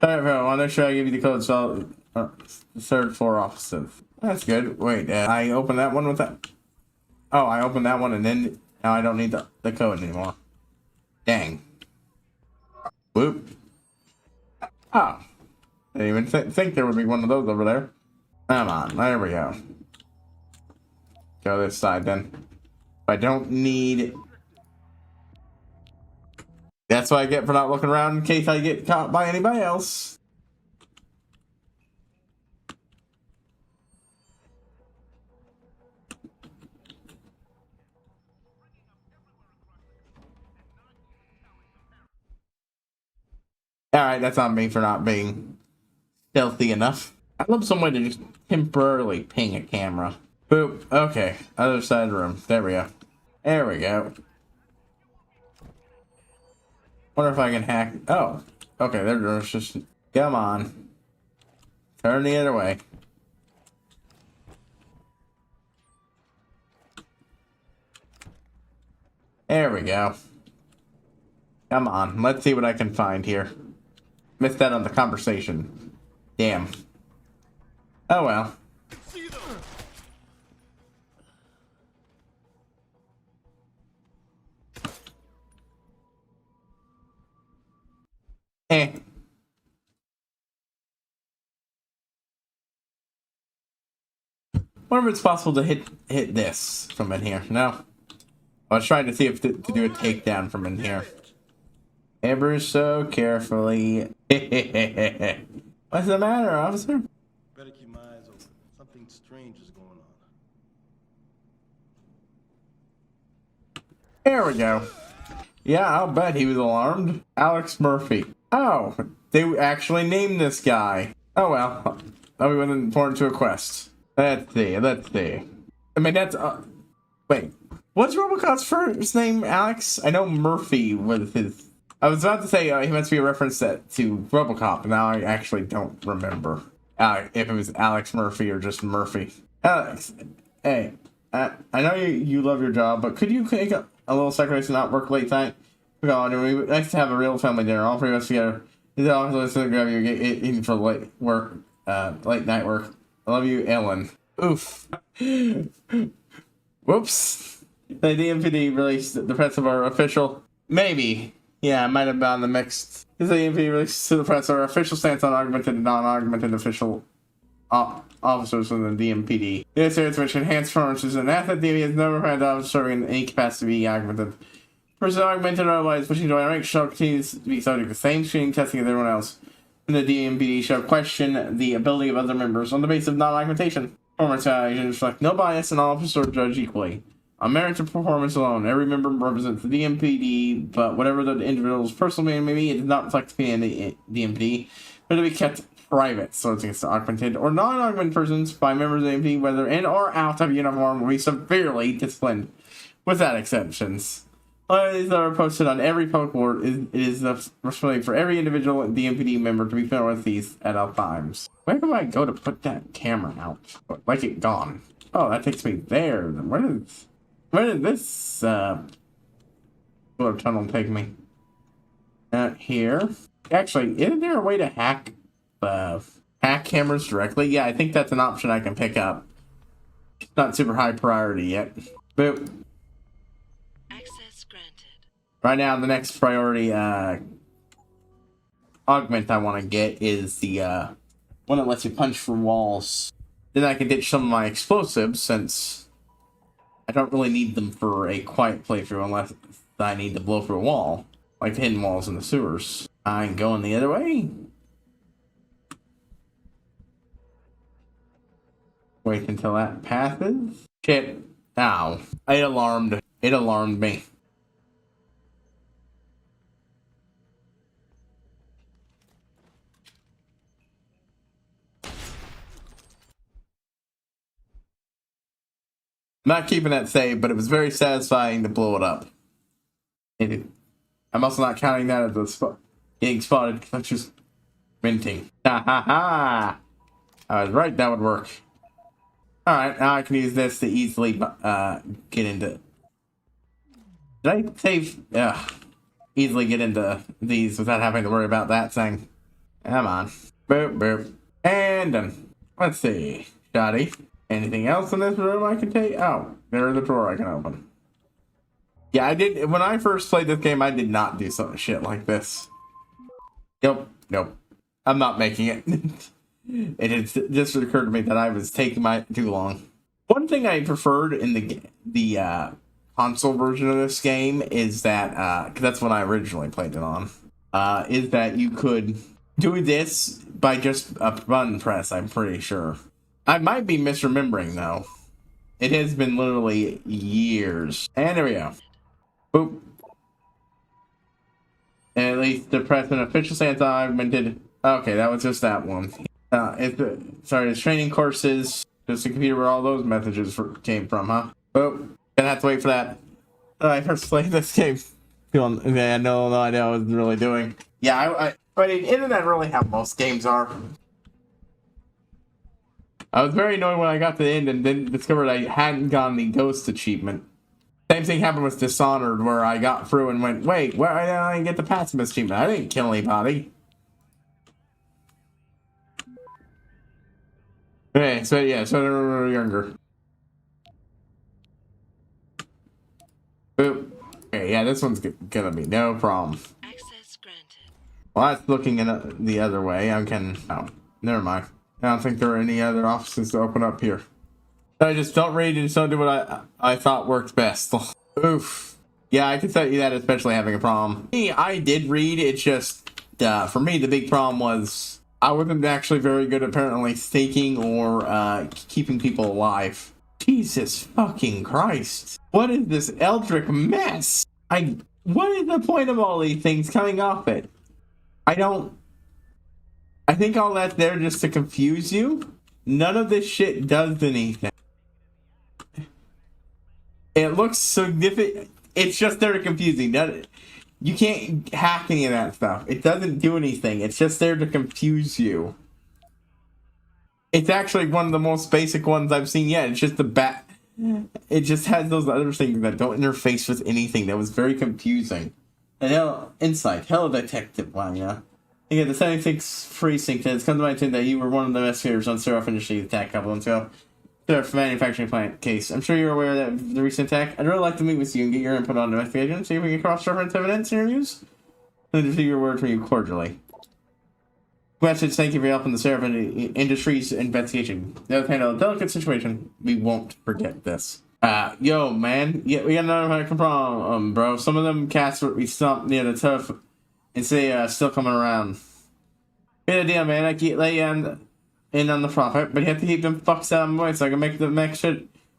Alright, I want to make sure I give you the code so the 3rd floor offices. That's good. Wait, I opened that one with that. Oh, I opened that one and then now I don't need the code anymore. Dang. Whoop. Oh. I didn't even think there would be one of those over there. Come on, there we go. Go this side then. I don't need... That's what I get for not looking around in case I get caught by anybody else. Alright, that's on me for not being stealthy enough. I love some way to just temporarily ping a camera. Boop. Okay, other side of the room. There we go. There we go. Wonder if I can hack. Oh, okay. There's just. Come on. Turn the other way. There we go. Come on, let's see what I can find here. Missed that on the conversation. Damn. Oh well. Eh. Wonder if it's possible to hit this from in here. No. I was trying to see if to do a takedown from in here. Ever so carefully. What's the matter, officer? Better keep my eyes open. Something strange is going on. There we go. Yeah, I'll bet he was alarmed. Alex Murphy. Oh, they actually named this guy. Oh well. That we went important to a quest. Let's see, let's see. I mean, that's, wait. What's Robocop's first name, Alex? I know Murphy was his... I was about to say he must be a reference to Robocop, now I actually don't remember if it was Alex Murphy or just Murphy. Alex, hey, I know you love your job, but could you take a little sacrifice and not work late night? We would like to have a real family dinner, all three of us together. Is it always to grab you eating for late work, late night work? I love you, Ellen. Oof. Whoops. The DMPD released the press of our official... Maybe. Yeah, it might have been on the mixed. The DMPD released to the press our official stance on augmented and non-augmented official officers from the DMPD. The series which enhanced performances and asset DMPD has never had officers serving in any capacity to be augmented. Person augmented or otherwise wishing to rank shall continue to be subject to the same screening testing as everyone else. And the DMPD shall question the ability of other members on the basis of non-augmentation. Performance evaluations reflect no bias and all officers are judged equally. On merit of performance alone, every member represents the DMPD, but whatever the individual's personal meaning may be, it does not reflect the DMPD, but to be kept private, so it's against augmented or non-augmented persons by members of the DMPD, whether in or out of uniform, will be severely disciplined, without exceptions. All these are posted on every public board. It is the responsibility for every individual DMPD member to be familiar with these at all times. Where do I go to put that camera out? Like it gone. Oh, that takes me there. Where did this sort of tunnel take me? Here. Actually, isn't there a way to hack cameras directly? Yeah, I think that's an option I can pick up. It's not super high priority yet. But right now, the next priority augment I want to get is the one that lets you punch through walls. Then I can ditch some of my explosives since I don't really need them for a quiet playthrough unless I need to blow through a wall, like the hidden walls in the sewers. I'm going the other way. Wait until that passes. Shit. Ow. It alarmed me. Not keeping that saved, but it was very satisfying to blow it up. I'm also not counting that as getting spotted because I'm just minting. Ha ha ha! I was right, that would work. Alright, now I can use this to easily get into... Did I save... easily get into these without having to worry about that thing. Come on. Boop, boop. And done. Let's see. Shoddy. Anything else in this room I can take? Oh, there's a drawer I can open. Yeah, I did. When I first played this game, I did not do some shit like this. Nope. I'm not making it. It has just occurred to me that I was taking too long. One thing I preferred in the console version of this game is that, because that's when I originally played it on, is that you could do this by just a button press, I'm pretty sure. I might be misremembering, though. It has been literally years. And there we go. Boop. And at least the press an official stance augmented. Okay, that was just that one. It's training courses. Just a computer where all those messages came from, huh? Oh, gonna have to wait for that. I first played this game. I no idea what I was really doing. Yeah, I mean, isn't that really how most games are? I was very annoyed when I got to the end and then discovered I hadn't gotten the ghost achievement. Same thing happened with Dishonored, where I got through and went, wait, why did I get the pacifist achievement? I didn't kill anybody. Okay, so yeah, so they're younger. Boop. Okay, yeah, this one's gonna be no problem. Access granted. Well, that's looking in the other way. I can. Oh, never mind. I don't think there are any other offices to open up here. I just don't read and just don't do what I thought worked best. Oof. Yeah, I can tell you that, especially having a problem. Me, I did read. It's just for me, the big problem was I wasn't actually very good, apparently, staking or keeping people alive. Jesus fucking Christ! What is this Eldritch mess? What is the point of all these things coming off it? I think all that's there just to confuse you. None of this shit does anything. It looks significant. It's just there to confuse you. You can't hack any of that stuff. It doesn't do anything. It's just there to confuse you. It's actually one of the most basic ones I've seen yet. It's just the bat. It just has those other things that don't interface with anything. That was very confusing. And insight. Hello, detective. Wow, yeah. You get the 76 free sync. It's come to my attention that you were one of the investigators on Seraph Industries attack a couple months ago. Seraph manufacturing plant case. I'm sure you're aware that the recent attack. I'd really like to meet with you and get your input on the investigation. See if we can cross-reference evidence interviews. And receive your word from you cordially. Message, thank you for helping the Seraph Industries investigation. They'll handle a delicate situation. We won't forget this. Yo, man. Yeah, we got another problem, bro. Some of them cats we stumped near the turf and say still coming around. Here's the deal, man. I keep laying in on the profit, but you have to keep them fucks out of my way so I can make the extra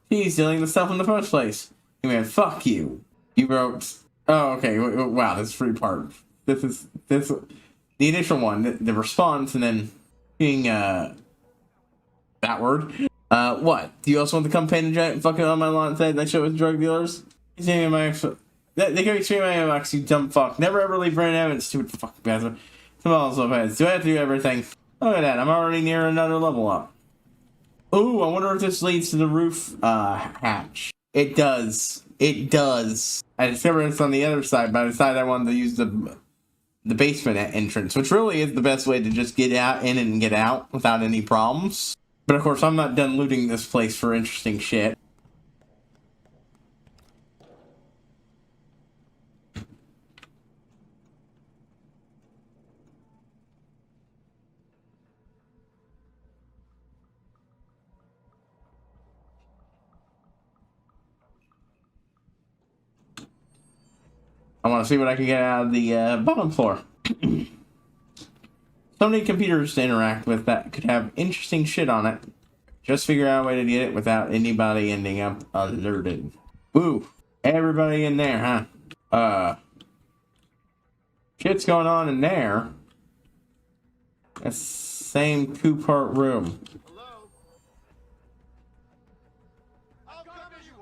cheese dealing the stuff in the first place. Hey, man, fuck you. You wrote. Oh, okay. Wow, this free part. This. The initial one, the response, and then being that word. What? Do you also want to come paint a giant fucking on my lawn and say that shit with drug dealers? They can be screaming at my box, you dumb fuck. Never ever leave Brandon Evans, stupid fucking bastard. Come on, so fast. Do I have to do everything? Look at that, I'm already near another level up. Ooh, I wonder if this leads to the roof hatch. It does. It does. I discovered it's on the other side, but I decided I wanted to use the basement entrance, which really is the best way to just get in and get out without any problems. But of course, I'm not done looting this place for interesting shit. I want to see what I can get out of the bottom floor. So many computers to interact with that could have interesting shit on it. Just figure out a way to get it without anybody ending up alerted. Woo! Everybody in there, huh? Shit's going on in there. That's same two-part room. Hello? I'll come to you.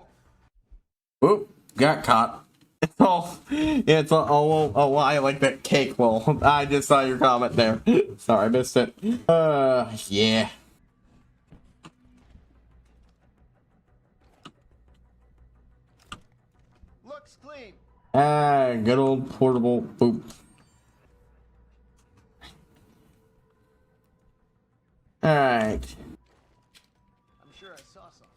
Whoop! Got caught. It's all, yeah, it's all, oh, I like that cake. Well, I just saw your comment there. Sorry, I missed it. Yeah. Looks clean. Good old portable boop. Alright. I'm sure I saw something.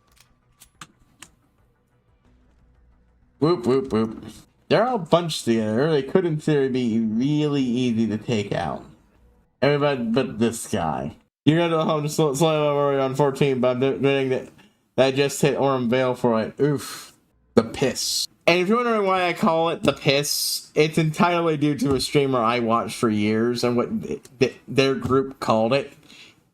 Whoop, whoop, whoop. They're all bunched together. They could, in theory, be really easy to take out. Everybody but this guy. You're gonna go home to slam over on 14, but I'm admitting that I just hit Orem Vale for it. Oof. The piss. And if you're wondering why I call it the piss, it's entirely due to a streamer I watched for years and what their group called it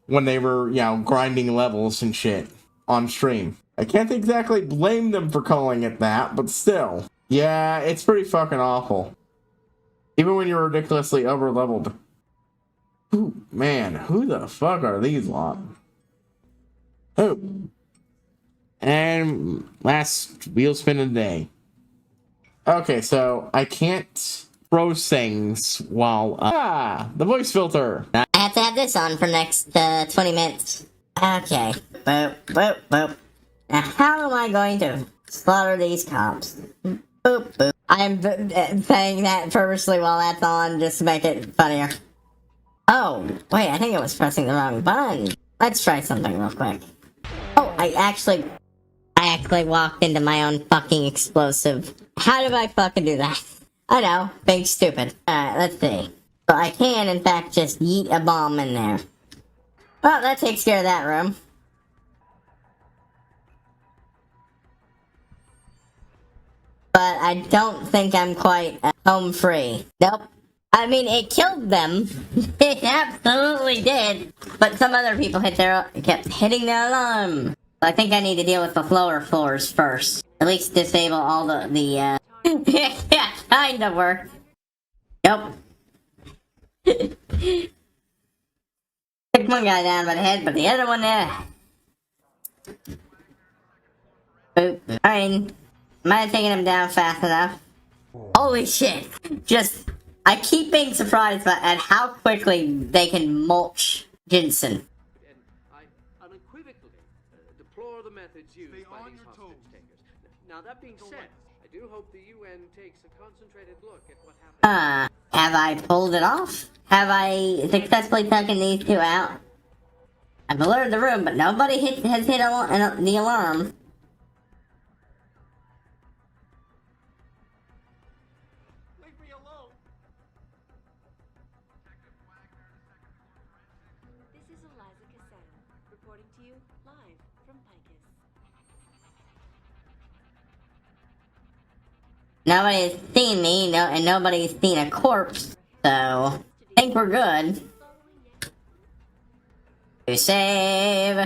when they were, you know, grinding levels and shit on stream. I can't exactly blame them for calling it that, but still. Yeah, it's pretty fucking awful. Even when you're ridiculously over-leveled. Ooh, man, who the fuck are these lot? Who? And last wheel spin of the day. Okay, so I can't throw things while... the voice filter. I have to have this on for next 20 minutes. Okay. Boop, boop, boop. Now, how am I going to Slaughter these cops. Boop, boop. I'm saying that purposely while that's on just to make it funnier. Oh, wait, I think I was pressing the wrong button. Let's try something real quick. Oh, I actually walked into my own fucking explosive. How did I fucking do that? I know, being stupid. Alright, let's see. So I can, in fact, just yeet a bomb in there. Well, that takes care of that room. But I don't think I'm quite home free. Nope. I mean, it killed them. It absolutely did. But some other people kept hitting their alarm. I think I need to deal with the lower floors first. At least disable all the yeah, kinda work. Nope. Took one guy down by the head, but the other one there. Boop. Fine. Am I taking him down fast enough? Holy shit! I keep being surprised at how quickly they can mulch Jensen. And I unequivocally deplore the methods used by these hostage takers. Now that being said, I do hope the UN takes a concentrated look at what happened. Have I pulled it off? Have I successfully taken these two out? I've alerted the room, but nobody has hit the alarm. Nobody's seen me, and nobody's seen a corpse, so I think we're good. To save.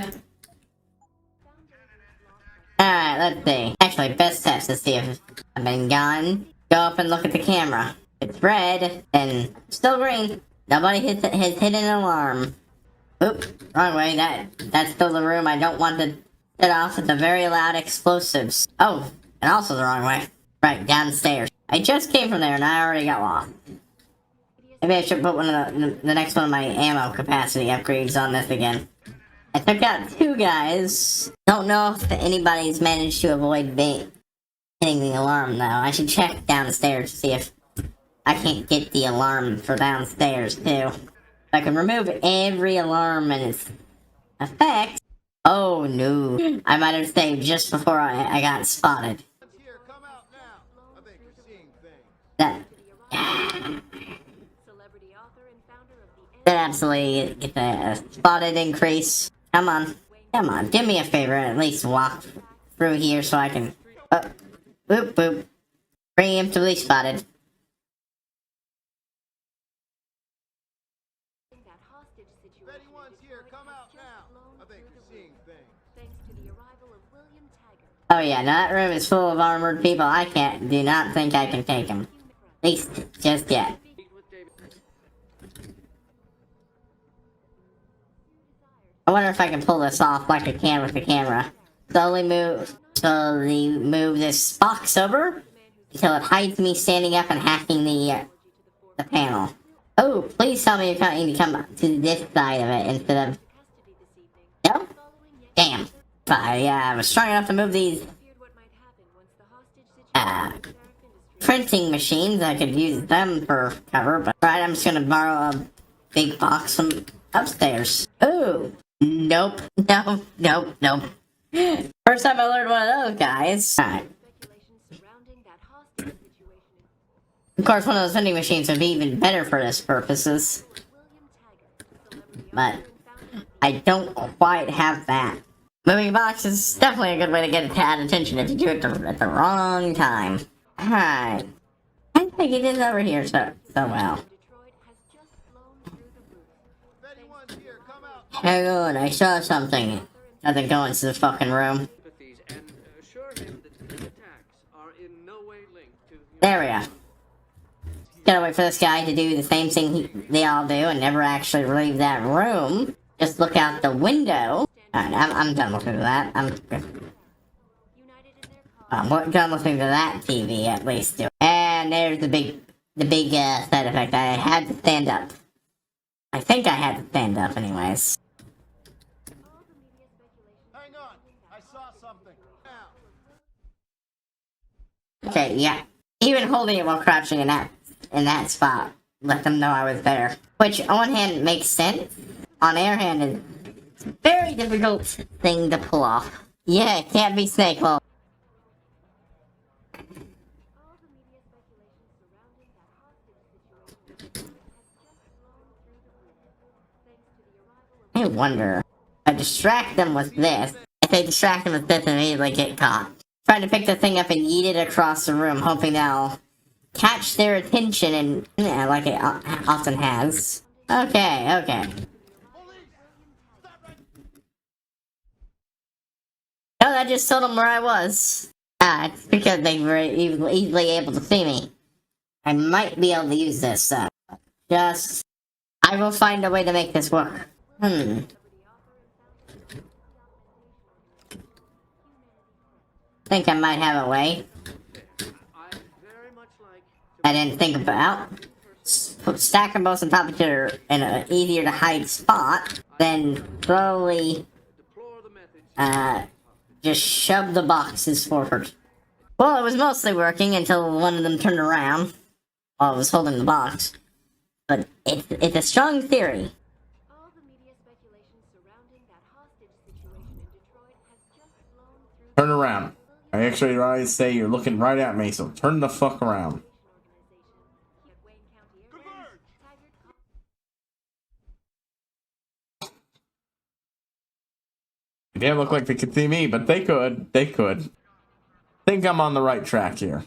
Alright, let's see. Actually, best steps to see if I've been gone. Go up and look at the camera. If it's red, and still green. Nobody has hit an alarm. Oop, wrong way. That's still the room I don't want to set off with the very loud explosives. Oh, and also the wrong way. Right, downstairs. I just came from there and I already got lost. Maybe I should put one of the next one of my ammo capacity upgrades on this again. I took out two guys. Don't know if anybody's managed to avoid hitting the alarm though. I should check downstairs to see if I can't get the alarm for downstairs too. I can remove every alarm and its effect. Oh no. I might have saved just before I got spotted. That absolutely get the spotted increase. Come on, give me a favor and at least walk through here so I can. Boop boop. Preemptively spotted. Oh yeah, now that room is full of armored people. I do not think I can take them. At least, just yet. I wonder if I can pull this off like I can with the camera. Slowly move this box over until it hides me standing up and hacking the panel. Oh, please tell me you're trying to come to this side of it instead of... No? Damn. I was strong enough to move these printing machines. I could use them for cover, but right, I'm just gonna borrow a big box from upstairs. Ooh, nope, nope. First time I learned one of those guys. Alright. Of course, one of those vending machines would be even better for this purposes. But I don't quite have that. Moving boxes is definitely a good way to get a tad attention if you do it at the wrong time. Alright. I think it is over here so well. Hang on, I saw something. Nothing going to the fucking room. There we go. Gotta wait for this guy to do the same thing they all do and never actually leave that room. Just look out the window. Alright, I'm done looking at that. I'm done looking to that TV at least. And there's the big side effect. I had to stand up. I think I had to stand up anyways. Okay, yeah. Even holding it while crouching in that spot let them know I was there. Which, on one hand, makes sense. On the other hand, is a very difficult thing to pull off. Yeah, it can't be snake hole. I wonder. If I distract them with this. If they distract them with this and immediately get caught. Trying to pick the thing up and yeet it across the room, hoping they'll catch their attention and, yeah, like it often has. Okay, okay. No, that just told them where I was. It's because they were easily able to see me. I might be able to use this, so. I will find a way to make this work. Think I might have a way. I didn't think about. Stack them both on top of each other in an easier to hide spot, then slowly, just shove the boxes forward. Well, it was mostly working until one of them turned around while I was holding the box. But it's a strong theory. Turn around. I actually always say you're looking right at me, so turn the fuck around. It didn't look like they could see me, but they could. They could. Think I'm on the right track here.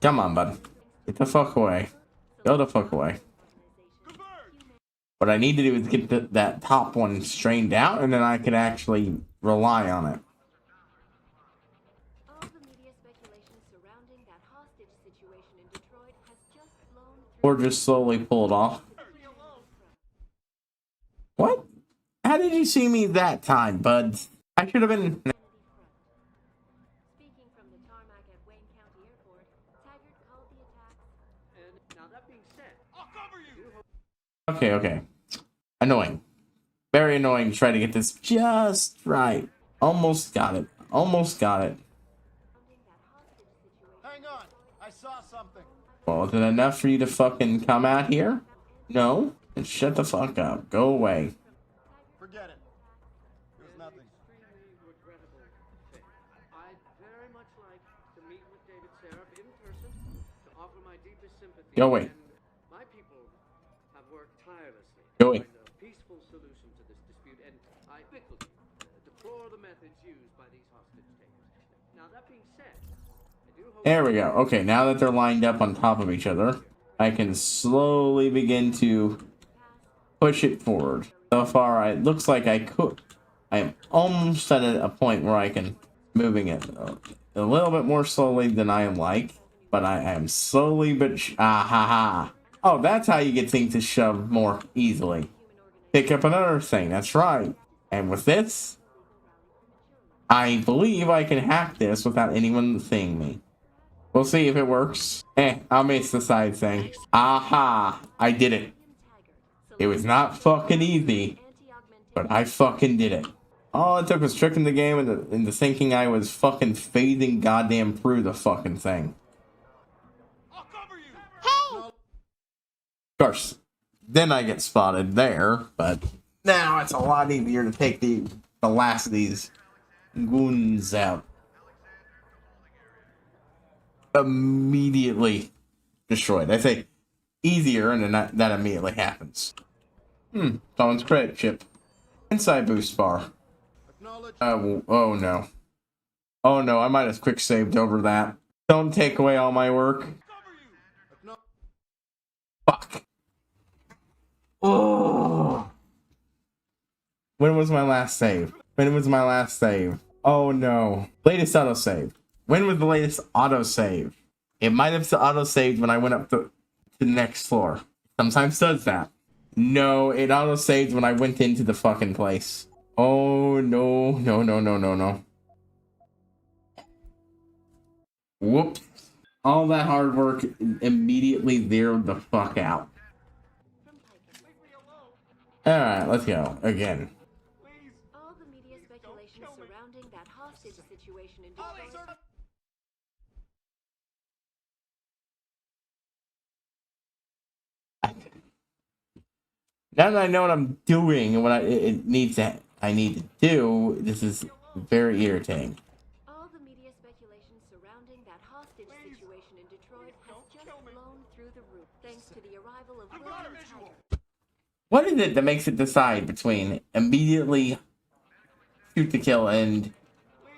Come on, bud. Get the fuck away. Go the fuck away. What I need to do is get that top one strained out, and then I can actually rely on it. Or just slowly pull it off. What? How did you see me that time, bud? I should have been... Okay, okay. Annoying. Very annoying to try to get this just right. Almost got it. Almost got it. Hang on, I saw something. Well, is it enough for you to fucking come out here? No? Then shut the fuck up. Go away. Forget it. It was nothing. I'd very much like to meet with David Seraph in person to offer my deepest sympathy. Go away. My people have worked tirelessly Go to away. find a peaceful solution to this dispute, and I quickly deplore the methods used by these hostage takers. Now, that being said, I do hope... There we go. Okay, now that they're lined up on top of each other, I can slowly begin to push it forward. So far, it looks like I could. I am almost at a point where I can moving it a little bit more slowly than I like, but I am slowly but oh, that's how you get things to shove more easily. Pick up another thing. That's right. And with this, I believe I can hack this without anyone seeing me. We'll see if it works. I'll miss the side thing. Aha! I did it. It was not fucking easy, but I fucking did it. All it took was tricking the game into thinking I was fucking phasing goddamn through the fucking thing. Of course, then I get spotted there, but now it's a lot easier to take the last of these goons out. Immediately destroyed. I say easier, and then that immediately happens. Someone's credit chip. Inside boost bar. Oh no. Oh no, I might have quick saved over that. Don't take away all my work. Fuck. Oh. When was my last save? When was my last save? Oh no. Latest autosave. When was the latest autosave? It might have autosaved when I went up to the next floor. Sometimes does that. No, it autosaved when I went into the fucking place. Oh no, no, no, no, no, no. Whoops. All that hard work immediately zeroed the fuck out. Alright, let's go. Again. media speculation surrounding that hostage situation in Detroit. Now that I know what I'm doing and what I need to do, this is very irritating. All the media speculation surrounding that hostage situation in Detroit has just blown through the roof thanks to the arrival of William Tiger. What is it that makes it decide between immediately shoot to kill and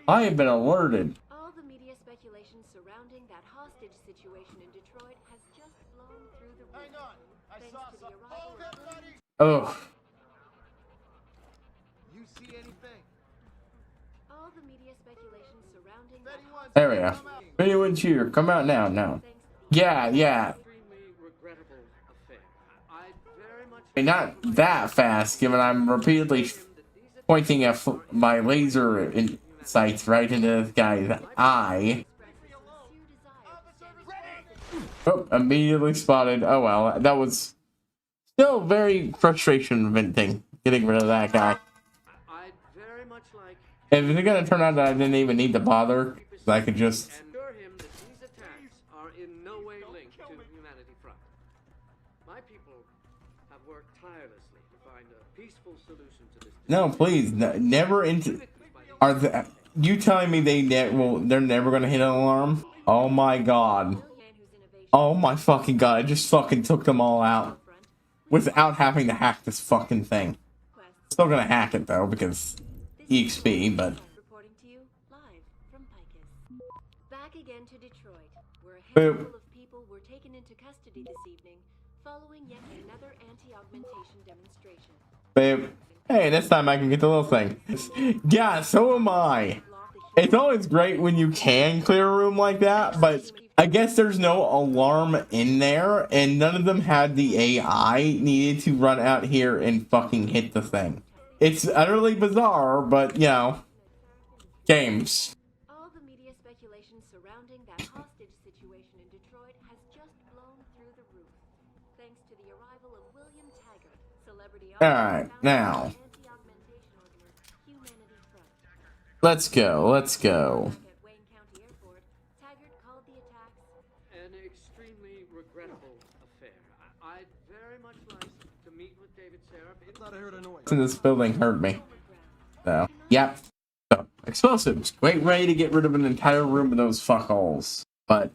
I have been alerted? All the media speculation surrounding that hostage situation in Detroit has just blown through the roof. Hang on. I thanks saw to the something. arrival Hold of it, buddy. Oh. You see anything? all the media speculation surrounding that There we go. Video and cheer. Come out now. Now. Yeah. Extremely regrettable affair. I'd very much Not that fast, given I'm repeatedly pointing my laser sights right into this guy's eye. Oh, immediately spotted. Oh well, that was still very frustration venting, getting rid of that guy. I'd very much like If it's gonna turn out that I didn't even need to bother, I could just... assure him that these attacks are in no way linked to the Humanity Front. My people have worked tirelessly to find a peaceful solution to this. No, please, never into... you telling me they're never gonna hit an alarm? Oh my god. Oh my fucking god, I just fucking took them all out. Without having to hack this fucking thing. Still gonna hack it though, because EXP, but... Reporting to you live from Picus. Back again to Detroit, where a Boop. handful of people were taken into custody this evening following yet another anti-augmentation demonstration. Babe. Hey, this time I can get the little thing. Yeah, so am I. It's always great when you can clear a room like that, but I guess there's no alarm in there, and none of them had the AI needed to run out here and fucking hit the thing. It's utterly bizarre, but, you know, games. All the media speculation surrounding that hostage situation in Detroit has just blown through the roof, thanks to the arrival of William Taggart, celebrity Alright, now. anti-augmentation organist, Humanity Front. Let's go. At Wayne County Airport, Taggart called the attacks An extremely regrettable affair. I'd very much like to meet with David Seraph. Thought I heard a noise. In this building hurt me. So, yep. So, explosives. Great way to get rid of an entire room of those fuckholes. But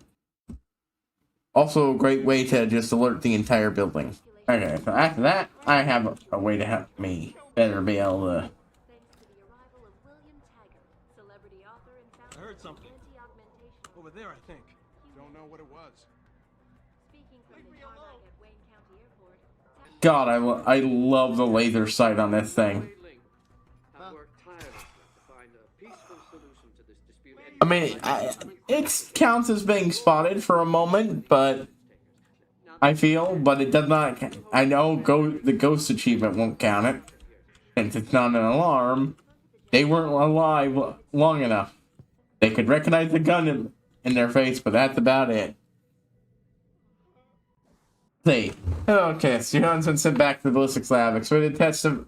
also a great way to just alert the entire building. Okay, so after that, I have a way to help me better be able to... thanks to the arrival of William Taggart, celebrity author and I founder heard of something. anti-augmentation. Over there, I think. Don't know what it was. Speaking from the tarmac at Wayne County Airport, Taggart God, I love the laser sight on this thing. Have worked tirelessly to find a peaceful solution to this dispute. I mean, it counts as being spotted for a moment, but... I feel, but it does not... I know the ghost achievement won't count it. Since it's not an alarm, they weren't alive long enough. They could recognize the gun in their face, but that's about it. See. Okay, so Johan's been sent back to the ballistics lab. Exploited test of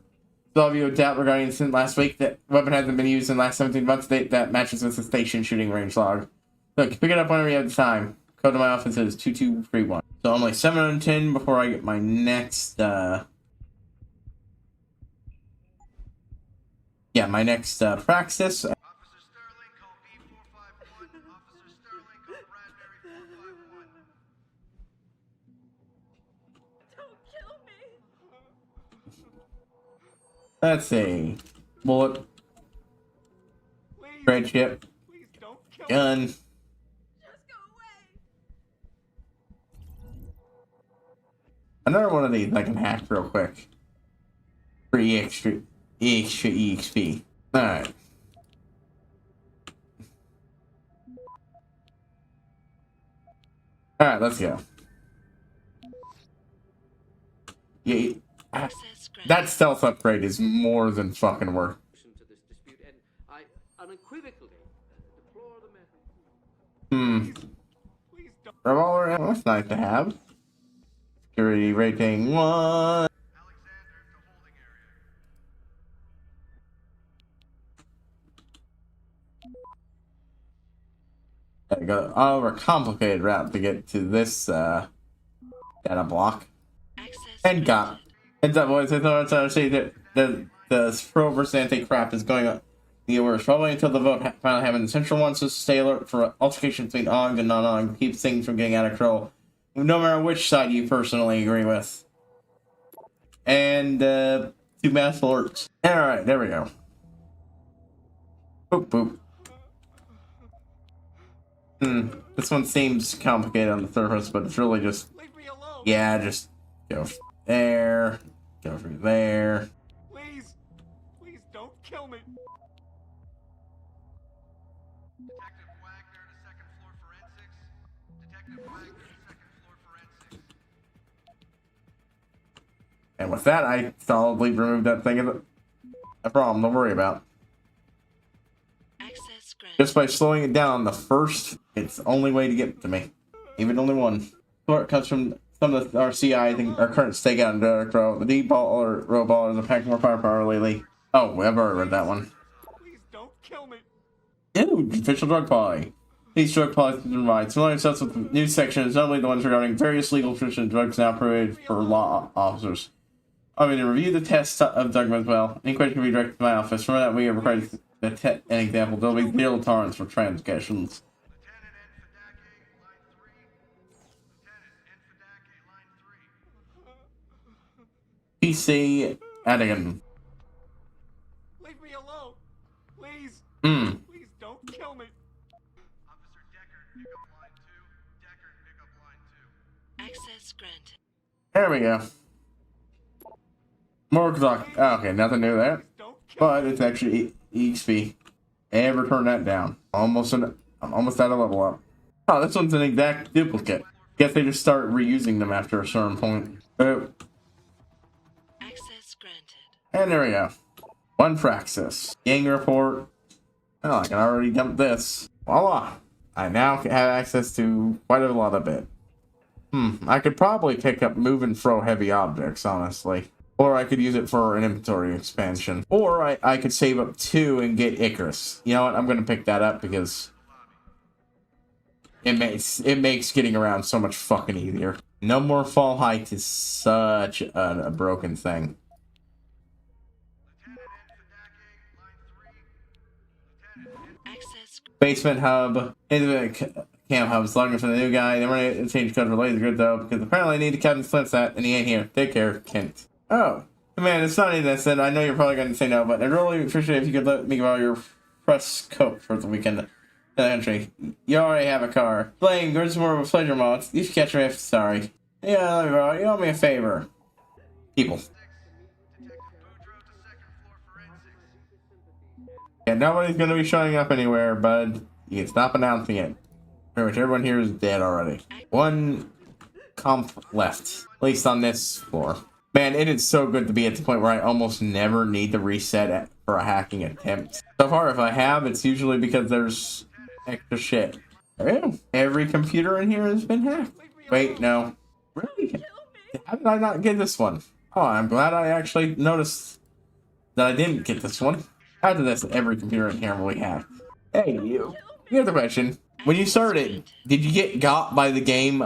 Slavio doubt regarding the incident last week. That weapon hasn't been used in the last 17 months. That matches with the station shooting range log. Look, pick it up whenever you have the time. Code to my office is 2231. So only 710 before I get my next, my next, practice. Officer Sterling, call B451. Officer Sterling, call Bradbury 451. Don't kill me! Let's see. Bullet. Please, Red chip. please don't kill me. Gun. Just go away! Another one of these I can hack real quick. For extra EXP. Alright. Alright, let's go. Yeah, that stealth upgrade is more than fucking worth. To this dispute, and I unequivocally deplore the method. Please don't. Revolver ammo, that's nice to have. Security rating 1. Gotta go over a complicated route to get to this data block. And got. Heads up, boys. I thought I see that the pro versus anti crap is going on. The worst, probably until the vote finally happened. The Central wants us to stay alert for altercation between OG and non-OG, keep things from getting out of control, no matter which side you personally agree with. And, 2 mass alerts. Alright, there we go. Boop, boop. This one seems complicated on the surface, but it's really just... Yeah, just go there, go through there. Please, please don't kill me. Detective Wagner to second floor forensics. Detective Wagner to second floor forensics. And with that, I solidly removed that thing of a problem to worry about. Just by slowing it down on the first, it's the only way to get to me. Even only one. It comes from some of our CI, I think, our current stakeout in Direct Row. The deep ball or row ball is a pack more firepower lately. Oh, I've already read that one. Please don't kill me. Ew, official drug policy. These drug policies provide similar sets with new sections, notably the ones regarding various legal prescription drugs now prohibited for law officers. I'm going to review the test of drug as well. Any question can be directed to my office. From that, we have required an example. There will be zero tolerance for transgressions. PC Adigan. Leave me alone. Please. Please don't kill me. Officer Deckard, pick up line 2. Deckard, pick up line 2. Access granted. There we go. More talk. Okay, nothing new there. But it's actually EXP. And return that down. I'm almost at a level up. Oh, this one's an exact duplicate. Guess they just start reusing them after a certain point. Oh. Access granted. And there we go. One for access. Gang report. Oh, I can already dump this. Voila. I now have access to quite a lot of it. I could probably pick up move and throw heavy objects, honestly. Or I could use it for an inventory expansion. Or I could save up 2 and get Icarus. You know what? I'm going to pick that up because it makes getting around so much fucking easier. No more fall height is such a broken thing. Basement hub. Cam hub's logging for the new guy. Then we're going to change code for laser grid though, because apparently I need to Captain Flint's that, and he ain't here. Take care, Kent. Oh, man, it's not even that. I know you're probably going to say no, but I'd really appreciate if you could let me borrow your press coat for the weekend. Entry. You already have a car. Playing Grid's more of a pleasure mod. You should catch me if sorry. Yeah, let me borrow. You owe me a favor. People. Yeah, nobody's going to be showing up anywhere, bud. You can stop announcing it. Pretty much everyone here is dead already. One comp left. At least on this floor. Man, it is so good to be at the point where I almost never need to reset for a hacking attempt. So far, if I have, it's usually because there's extra shit. Oh, every computer in here has been hacked. Wait, no. Really? How did I not get this one? Oh, I'm glad I actually noticed that I didn't get this one. How did this every computer in here really hacked? Hey, you. Here's the question. When you started, did you get got by the game,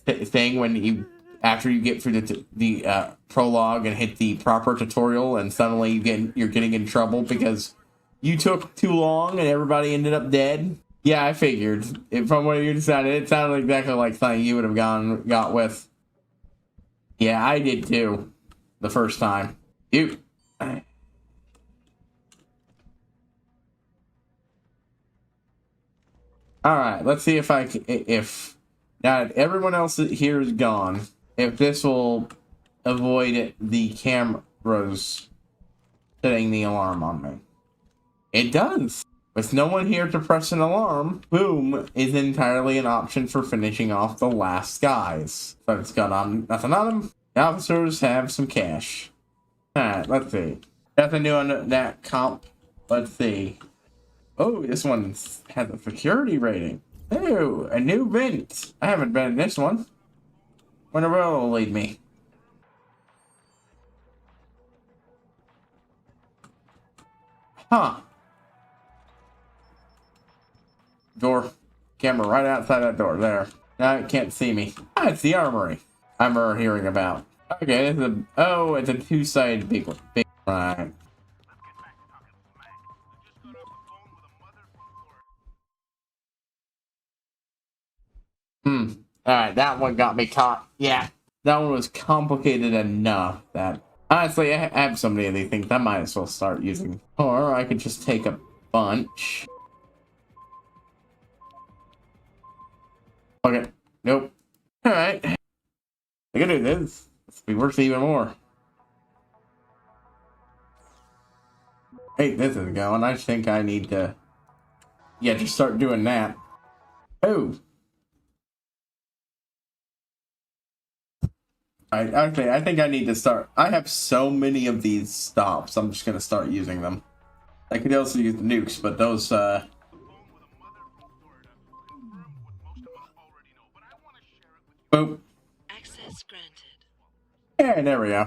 thing when you, after you get through the prologue and hit the proper tutorial and suddenly you're getting in trouble because you took too long and everybody ended up dead? Yeah, I figured. From what you decided, it sounded exactly like something you would have got with. Yeah, I did too. The first time. Alright, let's see if now that everyone else here is gone, if this will avoid the cameras setting the alarm on me. It does! With no one here to press an alarm, boom is entirely an option for finishing off the last guys. So it's got nothing on them. The officers have some cash. Alright, let's see. Nothing new on that comp. Let's see. Oh, this one has a security rating. Ooh, a new vent. I haven't been in this one. Wonder where it'll lead me. Huh. Door. Camera right outside that door. There. Now it can't see me. Ah, it's the armory. I'm hearing about. Okay, it's a... Oh, it's a two-sided big one. Big, right. Alright, that one got me caught. Yeah. That one was complicated enough that... Honestly, I have so many of these things, I might as well start using. Or I could just take a bunch. Okay. Nope. Alright. I can do this. This will be worth even more. Hey, this is going. I think I need to... Yeah, just start doing that. Oh! I think I need to start... I have so many of these stops, I'm just gonna start using them. I could also use the nukes, but those, Boop. Access granted. And there we go.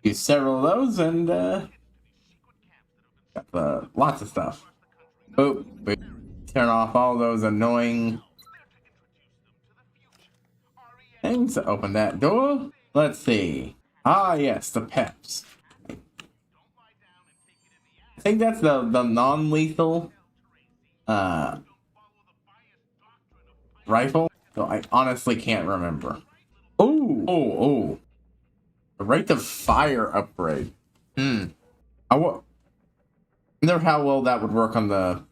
Use several of those and, got lots of stuff. Boop. Boop. Turn off all those annoying things. Open that door. Let's see. Ah, yes, the peps. I think that's the non-lethal rifle. So I honestly can't remember. Oh. The rate of fire upgrade. I wonder how well that would work on the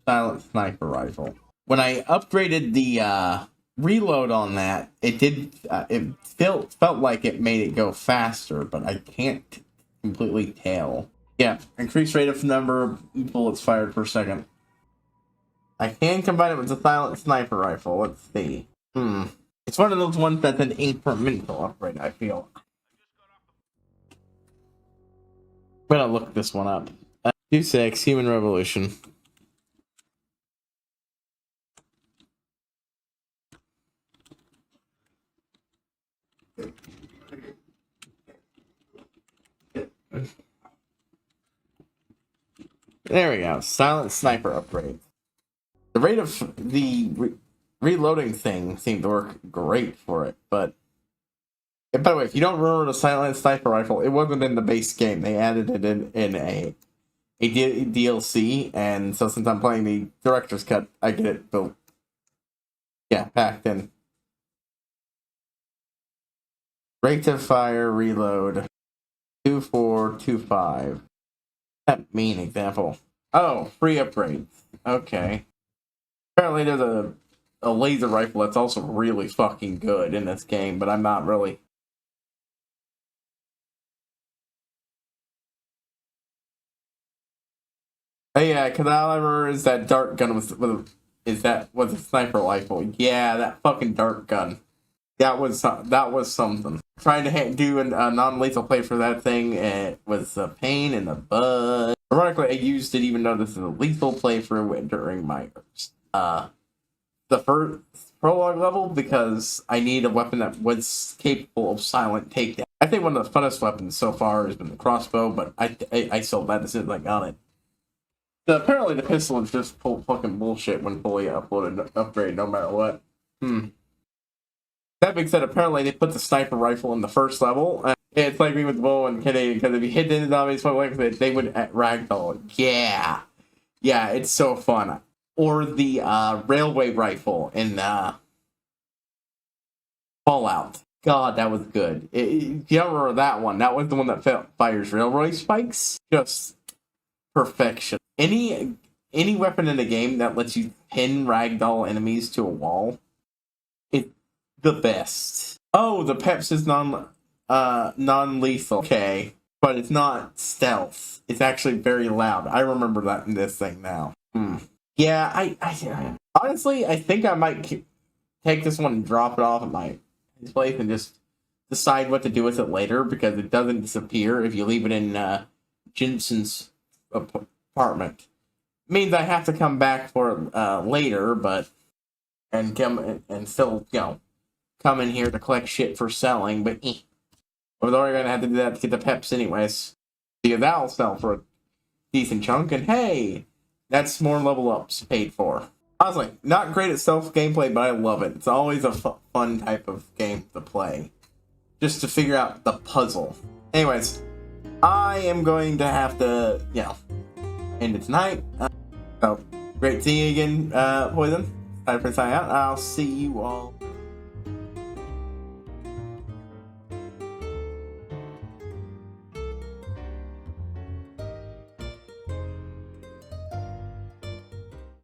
silent sniper rifle. When I upgraded the reload on that, it did. It felt like it made it go faster, but I can't completely tell. Yeah, increased rate of number of bullets fired per second. I can combine it with the silent sniper rifle. Let's see. It's one of those ones that's an incremental upgrade, I feel. I'm gonna look this one up. 2.6 Human Revolution. There we go. Silent sniper upgrade. The rate of the reloading thing seemed to work great for it, but... And by the way, if you don't remember the silent sniper rifle, it wasn't in the base game. They added it in a DLC, and so since I'm playing the director's cut, I get it built. Yeah, packed in. Rate of fire, reload. 2425. That mean example. Oh, free upgrades. Okay. Apparently there's a laser rifle that's also really fucking good in this game, but I'm not really... Oh yeah, because all I remember is that dart gun was a sniper rifle. Yeah, that fucking dart gun. That was something. Trying to do a non-lethal play for that thing, it was a pain in the butt. Ironically, I used it even though this is a lethal playthrough during my the first prologue level because I need a weapon that was capable of silent takedown. I think one of the funnest weapons so far has been the crossbow, but I sold that as soon as I got it. So apparently the pistol is just fucking bullshit when fully uploaded upgrade no matter what. That being said, apparently they put the sniper rifle in the first level. It's like me with the bow and Canadian, because if you hit the zombies like that, they would ragdoll. Yeah. Yeah, it's so fun. Or the railway rifle in Fallout. God, that was good. If you don't remember that one, that was the one that fires railway spikes. Just perfection. Any weapon in the game that lets you pin ragdoll enemies to a wall, it's the best. Oh, the Peps is non-lethal. Okay, but it's not stealth. It's actually very loud. I remember that in this thing now. Yeah, I honestly, I think I might take this one and drop it off at my place and just decide what to do with it later, because it doesn't disappear if you leave it in Jensen's apartment. It means I have to come back for it later, but and still, come in here to collect shit for selling, but I was already gonna have to do that to get the Peps anyways. Because that'll sell for decent chunk, and hey, that's more level ups paid for. Honestly, not great at stealth gameplay, but I love it. It's always a fun type of game to play. Just to figure out the puzzle. Anyways, I am going to have to, end it tonight. So, great seeing you again, Poison. Time for signing out. I'll see you all